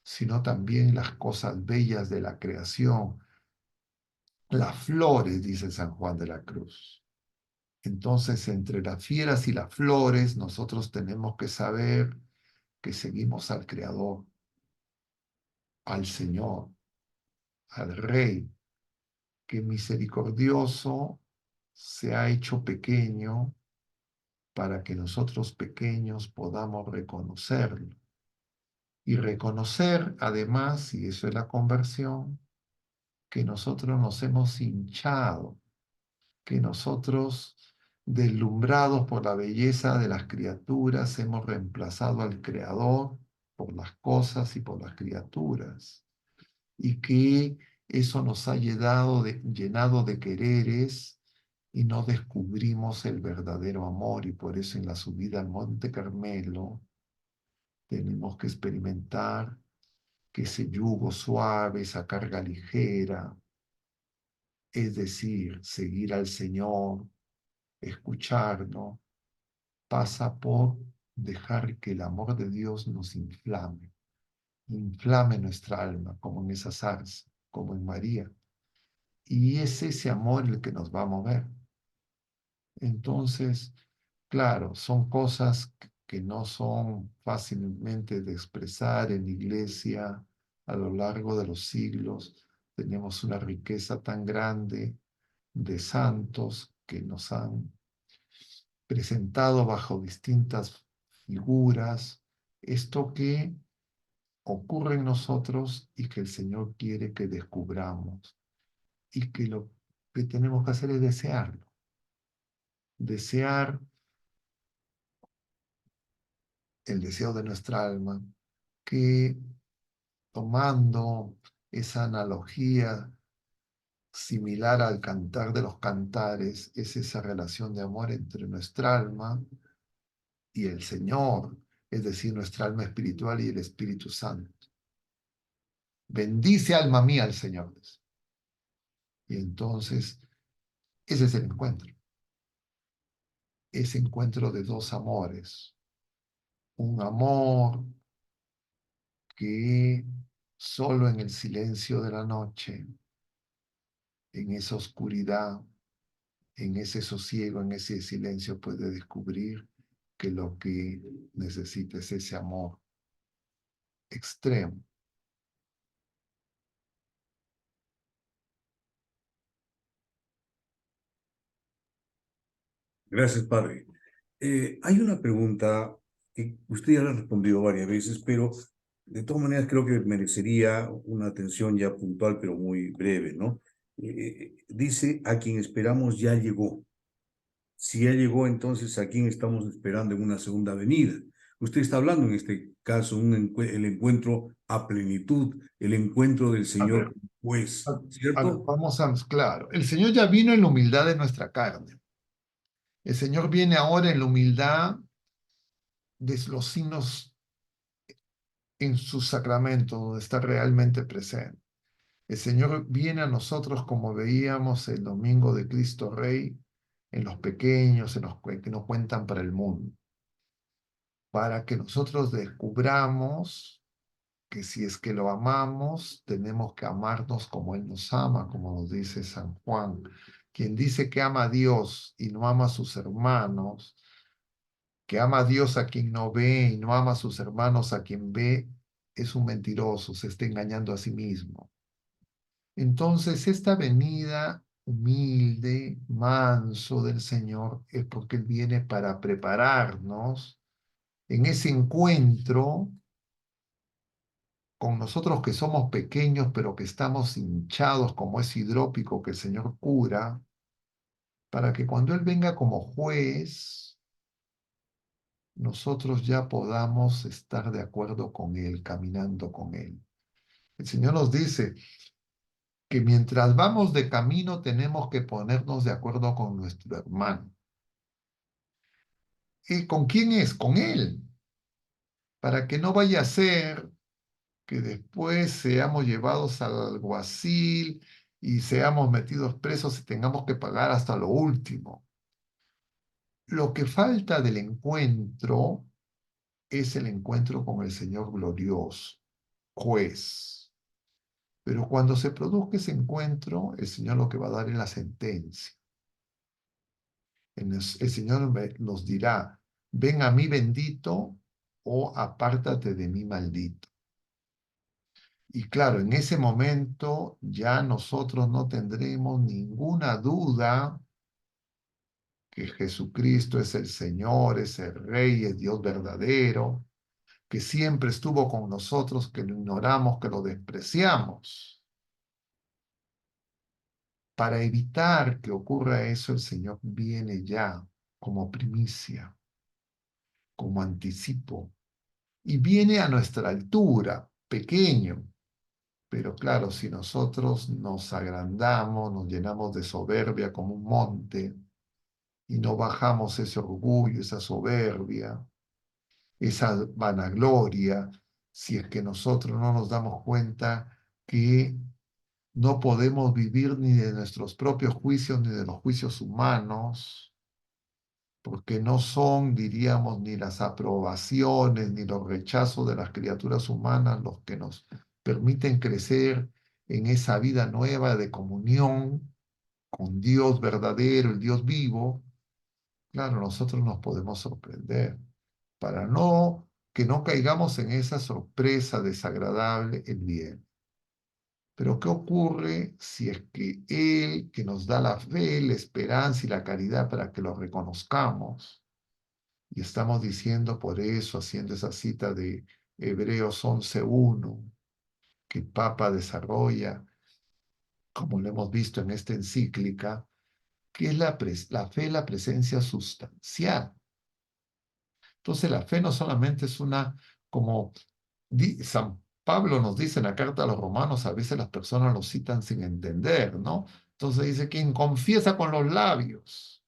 sino también las cosas bellas de la creación, las flores, dice San Juan de la Cruz. Entonces, entre las fieras y las flores, nosotros tenemos que saber que seguimos al Creador, al Señor, al Rey, que misericordioso se ha hecho pequeño para que nosotros pequeños podamos reconocerlo. Y reconocer, además, y eso es la conversión, que nosotros nos hemos hinchado, que nosotros, deslumbrados por la belleza de las criaturas, hemos reemplazado al Creador por las cosas y por las criaturas, y que eso nos ha llenado de quereres y no descubrimos el verdadero amor, y por eso en la subida al Monte Carmelo tenemos que experimentar que ese yugo suave, esa carga ligera, es decir, seguir al Señor, escucharlo, pasa por dejar que el amor de Dios nos inflame nuestra alma, como en esa zarza, como en María. Y es ese amor el que nos va a mover. Entonces, claro, son cosas que no son fácilmente de expresar en la iglesia a lo largo de los siglos, tenemos una riqueza tan grande de santos que nos han presentado bajo distintas figuras esto que ocurre en nosotros y que el Señor quiere que descubramos y que lo que tenemos que hacer es desearlo, desear el deseo de nuestra alma, que tomando esa analogía similar al cantar de los cantares, es esa relación de amor entre nuestra alma y el Señor, es decir, nuestra alma espiritual y el Espíritu Santo. Bendice alma mía al Señor. Y entonces, ese es el encuentro. Ese encuentro de dos amores. Un amor que solo en el silencio de la noche, en esa oscuridad, en ese sosiego, en ese silencio, puede descubrir que lo que necesita es ese amor extremo. Gracias, padre. Hay una pregunta que usted ya la ha respondido varias veces, pero de todas maneras creo que merecería una atención ya puntual, pero muy breve, ¿no? Dice, a quien esperamos ya llegó. Si ya llegó, entonces, ¿a quién estamos esperando en una segunda venida? Usted está hablando en este caso el encuentro a plenitud, el encuentro del A Señor ver, juez, a ver, ¿cierto? vamos a, claro, el Señor ya vino en la humildad de nuestra carne. El Señor viene ahora en la humildad de los signos en sus sacramentos, donde está realmente presente. El Señor viene a nosotros como veíamos el domingo de Cristo Rey, en los pequeños, en los que no cuentan para el mundo, para que nosotros descubramos que si es que lo amamos, tenemos que amarnos como Él nos ama, como nos dice San Juan. Quien dice que ama a Dios y no ama a sus hermanos, que ama a Dios a quien no ve y no ama a sus hermanos a quien ve, es un mentiroso, se está engañando a sí mismo. Entonces, esta venida humilde, manso del Señor es porque Él viene para prepararnos en ese encuentro con nosotros que somos pequeños, pero que estamos hinchados como ese hidrópico que el Señor cura, para que cuando Él venga como juez, nosotros ya podamos estar de acuerdo con Él, caminando con Él. El Señor nos dice que mientras vamos de camino tenemos que ponernos de acuerdo con nuestro hermano. ¿Y con quién es? Con Él, para que no vaya a ser que después seamos llevados al alguacil y seamos metidos presos y tengamos que pagar hasta lo último. Lo que falta del encuentro es el encuentro con el Señor glorioso, juez. Pero cuando se produzca ese encuentro, el Señor lo que va a dar es la sentencia. El Señor nos dirá, ven a mí bendito o apártate de mí maldito. Y claro, en ese momento ya nosotros no tendremos ninguna duda que Jesucristo es el Señor, es el Rey, es Dios verdadero, que siempre estuvo con nosotros, que lo ignoramos, que lo despreciamos. Para evitar que ocurra eso, el Señor viene ya como primicia, como anticipo, y viene a nuestra altura, pequeño. Pero claro, si nosotros nos agrandamos, nos llenamos de soberbia como un monte y no bajamos ese orgullo, esa soberbia, esa vanagloria, si es que nosotros no nos damos cuenta que no podemos vivir ni de nuestros propios juicios ni de los juicios humanos, porque no son, diríamos, ni las aprobaciones ni los rechazos de las criaturas humanas los que nos permiten crecer en esa vida nueva de comunión con Dios verdadero, el Dios vivo. Claro, nosotros nos podemos sorprender para no que no caigamos en esa sorpresa desagradable el bien. Pero ¿qué ocurre si es que Él, que nos da la fe, la esperanza y la caridad para que lo reconozcamos, y estamos diciendo por eso, haciendo esa cita de Hebreos 11:1, que el Papa desarrolla, como lo hemos visto en esta encíclica, que es la fe, la presencia sustancial. Entonces la fe no solamente es una, como San Pablo nos dice en la carta a los romanos, a veces las personas lo citan sin entender, ¿no? Entonces dice, quien confiesa con los labios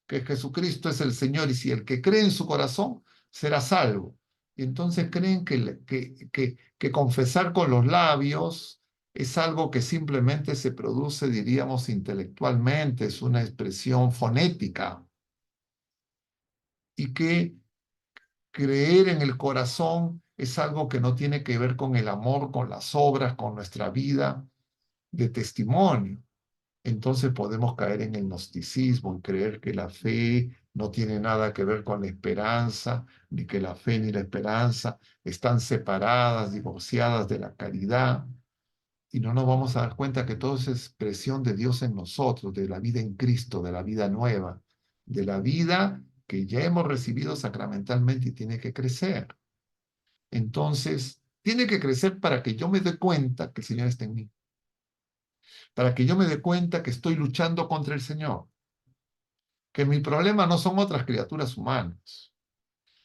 que Jesucristo es el Señor y si el que cree en su corazón será salvo. Y entonces creen que confesar con los labios es algo que simplemente se produce, diríamos, intelectualmente, es una expresión fonética y que creer en el corazón es algo que no tiene que ver con el amor, con las obras, con nuestra vida de testimonio. Entonces podemos caer en el gnosticismo y creer que la fe no tiene nada que ver con la esperanza, ni que la fe ni la esperanza están separadas, divorciadas de la caridad. Y no nos vamos a dar cuenta que todo es expresión de Dios en nosotros, de la vida en Cristo, de la vida nueva, de la vida que ya hemos recibido sacramentalmente y tiene que crecer. Entonces, tiene que crecer para que yo me dé cuenta que el Señor está en mí, para que yo me dé cuenta que estoy luchando contra el Señor, que mi problema no son otras criaturas humanas,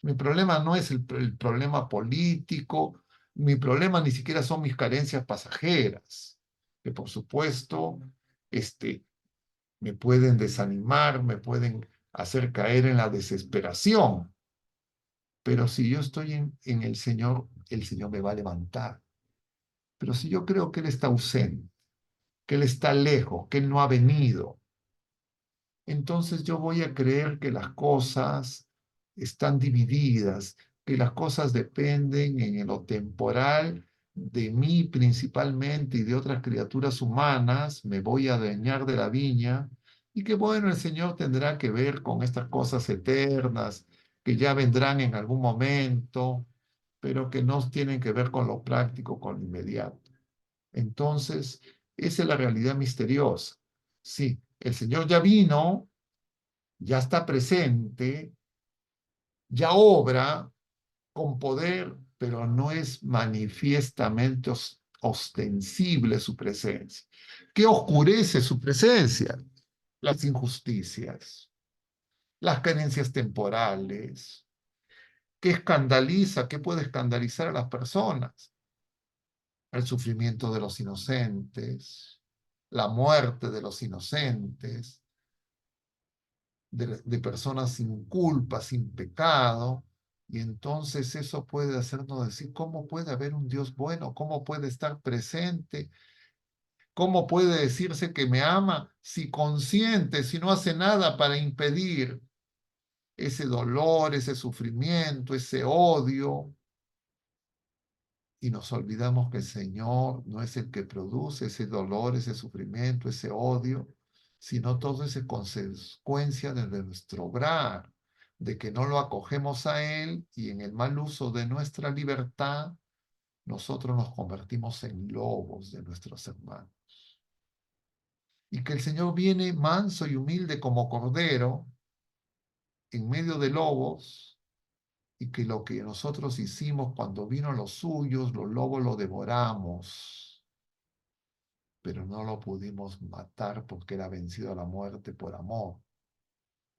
mi problema no es el problema político, mi problema ni siquiera son mis carencias pasajeras, que por supuesto me pueden desanimar, me pueden hacer caer en la desesperación, pero si yo estoy en el Señor me va a levantar. Pero si yo creo que Él está ausente, que Él está lejos, que Él no ha venido, entonces yo voy a creer que las cosas están divididas, que las cosas dependen en lo temporal de mí principalmente y de otras criaturas humanas, me voy a adueñar de la viña y que bueno, el Señor tendrá que ver con estas cosas eternas que ya vendrán en algún momento, pero que no tienen que ver con lo práctico, con lo inmediato. Entonces, esa es la realidad misteriosa. Sí, el Señor ya vino, ya está presente, ya obra con poder, pero no es manifiestamente ostensible su presencia. ¿Qué oscurece su presencia? Las injusticias, las carencias temporales. ¿Qué escandaliza? ¿Qué puede escandalizar a las personas? El sufrimiento de los inocentes, la muerte de los inocentes, de personas sin culpa, sin pecado, y entonces eso puede hacernos decir, ¿cómo puede haber un Dios bueno? ¿Cómo puede estar presente? ¿Cómo puede decirse que me ama si consciente, si no hace nada para impedir ese dolor, ese sufrimiento, ese odio? Y nos olvidamos que el Señor no es el que produce ese dolor, ese sufrimiento, ese odio, sino todo es consecuencia de nuestro obrar, de que no lo acogemos a Él y en el mal uso de nuestra libertad, nosotros nos convertimos en lobos de nuestros hermanos. Y que el Señor viene manso y humilde como cordero en medio de lobos y que lo que nosotros hicimos cuando vino los suyos, los lobos lo devoramos, pero no lo pudimos matar porque era vencido a la muerte por amor.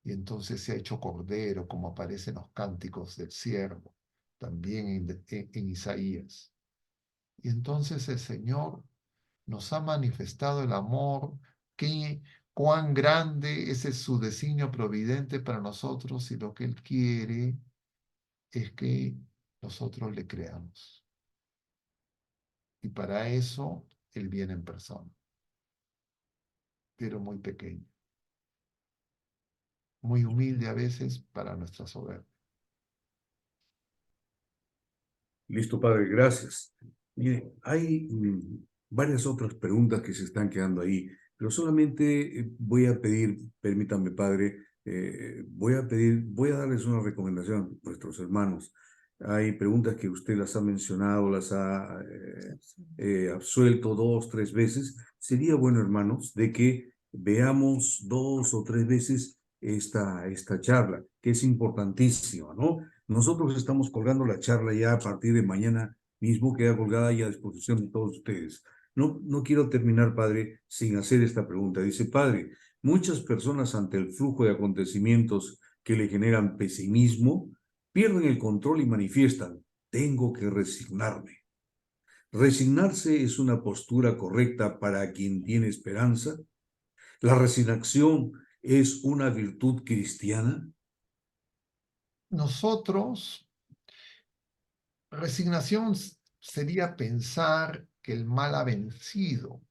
Y entonces se ha hecho cordero, como aparece en los cánticos del siervo, también en Isaías. Y entonces el Señor nos ha manifestado el amor, que cuán grande ese es su designio providente para nosotros y lo que Él quiere es que nosotros le creamos. Y para eso Él viene en persona, pero muy pequeño, muy humilde a veces para nuestra soberbia. Listo, padre, gracias. Mire, hay varias otras preguntas que se están quedando ahí, pero solamente voy a pedir, permítanme, padre, voy a darles una recomendación a nuestros hermanos. Hay preguntas que usted las ha mencionado, las ha absuelto 2, 3 veces. Sería bueno, hermanos, de que veamos 2 o 3 veces esta charla, que es importantísima, ¿no? Nosotros estamos colgando la charla ya a partir de mañana mismo, queda colgada y a disposición de todos ustedes. No quiero terminar, padre, sin hacer esta pregunta. Dice, padre, muchas personas ante el flujo de acontecimientos que le generan pesimismo, pierden el control y manifiestan, tengo que resignarme. Resignarse es una postura correcta para quien tiene esperanza. La resignación es una virtud cristiana. Nosotros, resignación sería pensar que el mal ha vencido,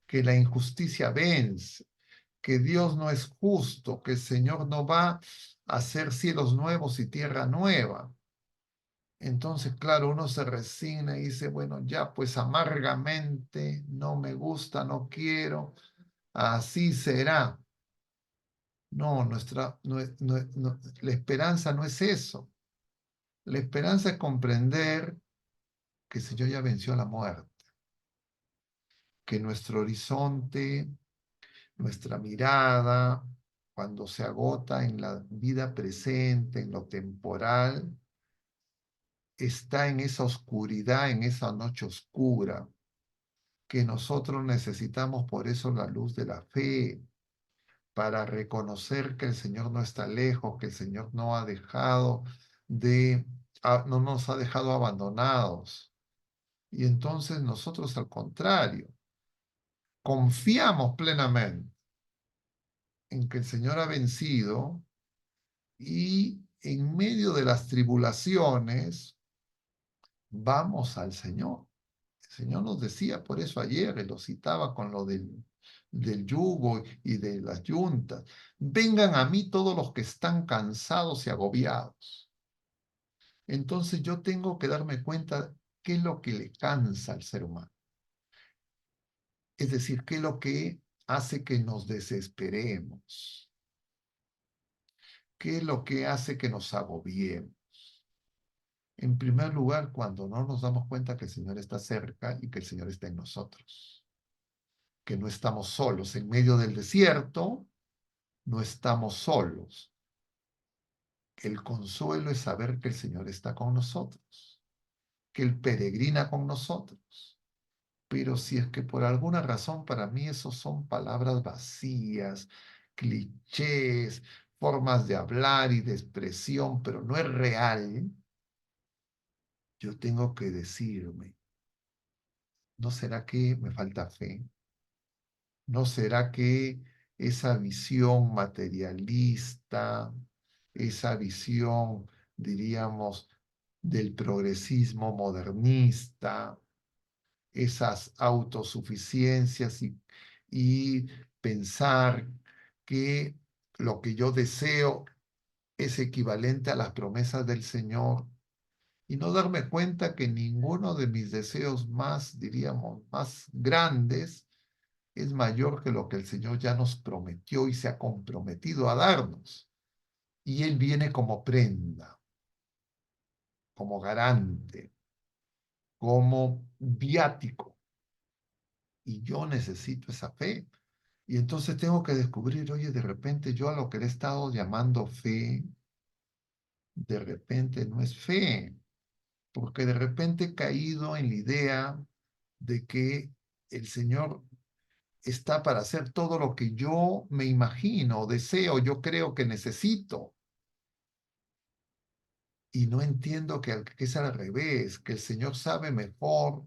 que la injusticia vence, que Dios no es justo, que el Señor no va a hacer cielos nuevos y tierra nueva. Entonces, claro, uno se resigna y dice, bueno, ya pues amargamente, no me gusta, no quiero, así será. No, la esperanza no es eso. La esperanza es comprender que el Señor ya venció la muerte, que nuestro horizonte, nuestra mirada, cuando se agota en la vida presente, en lo temporal, está en esa oscuridad, en esa noche oscura, que nosotros necesitamos por eso la luz de la fe, para reconocer que el Señor no está lejos, que el Señor no ha dejado no nos ha dejado abandonados. Y entonces nosotros al contrario, confiamos plenamente en que el Señor ha vencido y en medio de las tribulaciones vamos al Señor. El Señor nos decía, por eso ayer lo citaba con lo del yugo y de las yuntas. Vengan a mí todos los que están cansados y agobiados. Entonces yo tengo que darme cuenta qué es lo que le cansa al ser humano. Es decir, qué es lo que hace que nos desesperemos. ¿Qué es lo que hace que nos agobiemos? En primer lugar, cuando no nos damos cuenta que el Señor está cerca y que el Señor está en nosotros, que no estamos solos en medio del desierto, no estamos solos. El consuelo es saber que el Señor está con nosotros, que Él peregrina con nosotros. Pero si es que por alguna razón para mí esos son palabras vacías, clichés, formas de hablar y de expresión, pero no es real, yo tengo que decirme, ¿no será que me falta fe? ¿No será que esa visión materialista, esa visión, diríamos, del progresismo modernista, esas autosuficiencias y pensar que lo que yo deseo es equivalente a las promesas del Señor y no darme cuenta que ninguno de mis deseos más, diríamos, más grandes es mayor que lo que el Señor ya nos prometió y se ha comprometido a darnos. Y Él viene como prenda, como garante, como viático. Y yo necesito esa fe. Y entonces tengo que descubrir, oye, de repente yo a lo que le he estado llamando fe, de repente no es fe, porque de repente he caído en la idea de que el Señor está para hacer todo lo que yo me imagino, deseo, yo creo que necesito. Y no entiendo que es al revés, que el Señor sabe mejor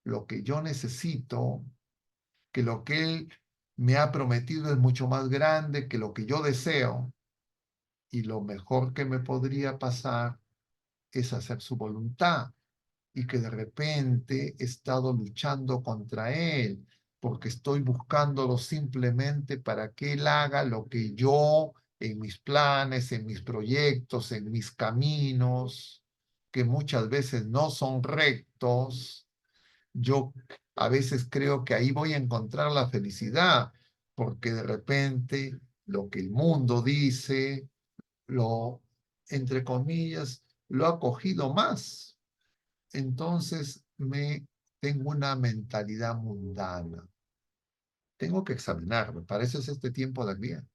lo que yo necesito, que lo que Él me ha prometido es mucho más grande que lo que yo deseo. Y lo mejor que me podría pasar es hacer su voluntad y que de repente he estado luchando contra Él porque estoy buscándolo simplemente para que Él haga lo que yo en mis planes, en mis proyectos, en mis caminos, que muchas veces no son rectos, yo a veces creo que ahí voy a encontrar la felicidad, porque de repente lo que el mundo dice, lo, entre comillas, lo ha cogido más. Entonces tengo una mentalidad mundana. Tengo que examinarme. Para eso es este tiempo de bien.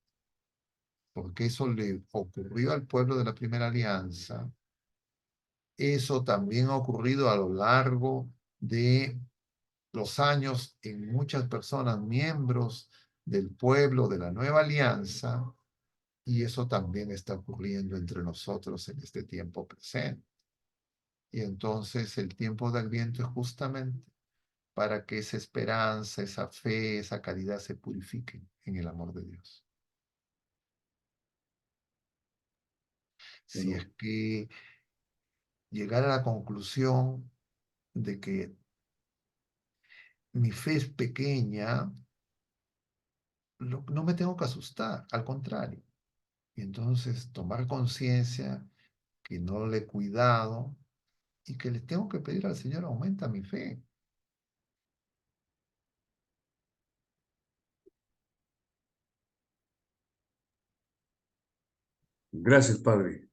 Porque eso le ocurrió al pueblo de la primera alianza. Eso también ha ocurrido a lo largo de los años en muchas personas, miembros del pueblo de la nueva alianza, y eso también está ocurriendo entre nosotros en este tiempo presente. Y entonces el tiempo del Adviento es justamente para que esa esperanza, esa fe, esa caridad se purifiquen en el amor de Dios. Si es Bueno, que llegar a la conclusión de que mi fe es pequeña, no me tengo que asustar, al contrario. Y entonces tomar conciencia que no le he cuidado y que le tengo que pedir al Señor, aumenta mi fe. gracias, Padre.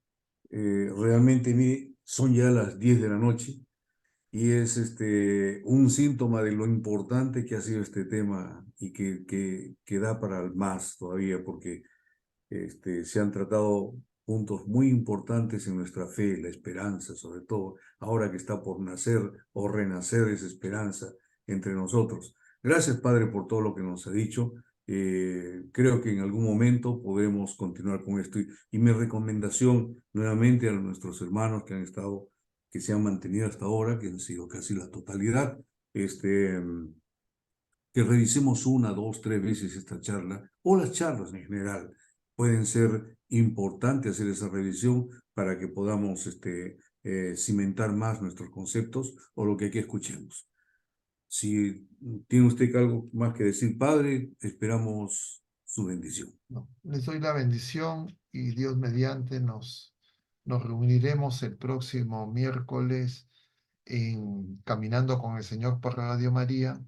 Realmente, mire, son ya las 10 de la noche y es un síntoma de lo importante que ha sido este tema y que da para más todavía, porque se han tratado puntos muy importantes en nuestra fe, la esperanza, sobre todo ahora que está por nacer o renacer esa esperanza entre nosotros. Gracias, Padre, por todo lo que nos ha dicho. Creo que en algún momento podremos continuar con esto. Y mi recomendación nuevamente a nuestros hermanos que han estado, que se han mantenido hasta ahora, que han sido casi la totalidad, que revisemos una, dos, tres veces esta charla o las charlas en general. Pueden ser importantes hacer esa revisión para que podamos cimentar más nuestros conceptos o lo que aquí escuchemos. Si tiene usted algo más que decir, Padre, esperamos su bendición. No, les doy la bendición y Dios mediante nos reuniremos el próximo miércoles en Caminando con el Señor por Radio María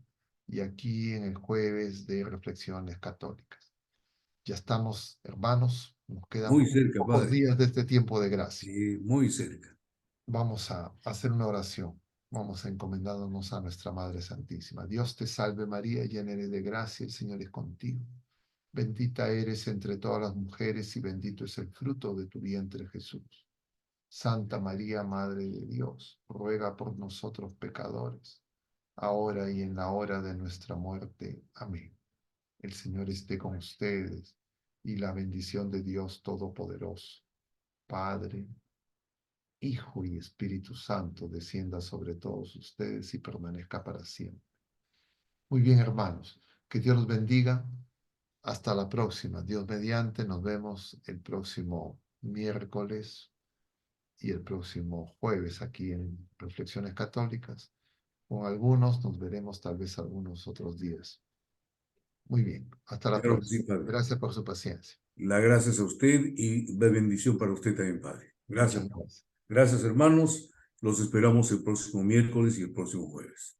y aquí en el jueves de Reflexiones Católicas. Ya estamos, hermanos, nos quedan Muy cerca, pocos Padre. días de este tiempo de gracia. Muy cerca. Vamos a hacer una oración. Vamos a encomendarnos a nuestra Madre Santísima. Dios te salve María, llena eres de gracia, el Señor es contigo. Bendita eres entre todas las mujeres y bendito es el fruto de tu vientre Jesús. Santa María, Madre de Dios, ruega por nosotros pecadores, ahora y en la hora de nuestra muerte. Amén. El Señor esté con ustedes y la bendición de Dios Todopoderoso, Padre, Hijo y Espíritu Santo, descienda sobre todos ustedes y permanezca para siempre. Muy bien, hermanos, que Dios los bendiga. Hasta la próxima. Dios mediante, nos vemos el próximo miércoles y el próximo jueves aquí en Reflexiones Católicas. Con algunos nos veremos tal vez algunos otros días. Muy bien, hasta la Claro que sí, próxima. Padre. Gracias por su paciencia. La gracia es a usted y la bendición para usted también, Padre. Gracias. Muchas gracias. Gracias, hermanos. Los esperamos el próximo miércoles y el próximo jueves.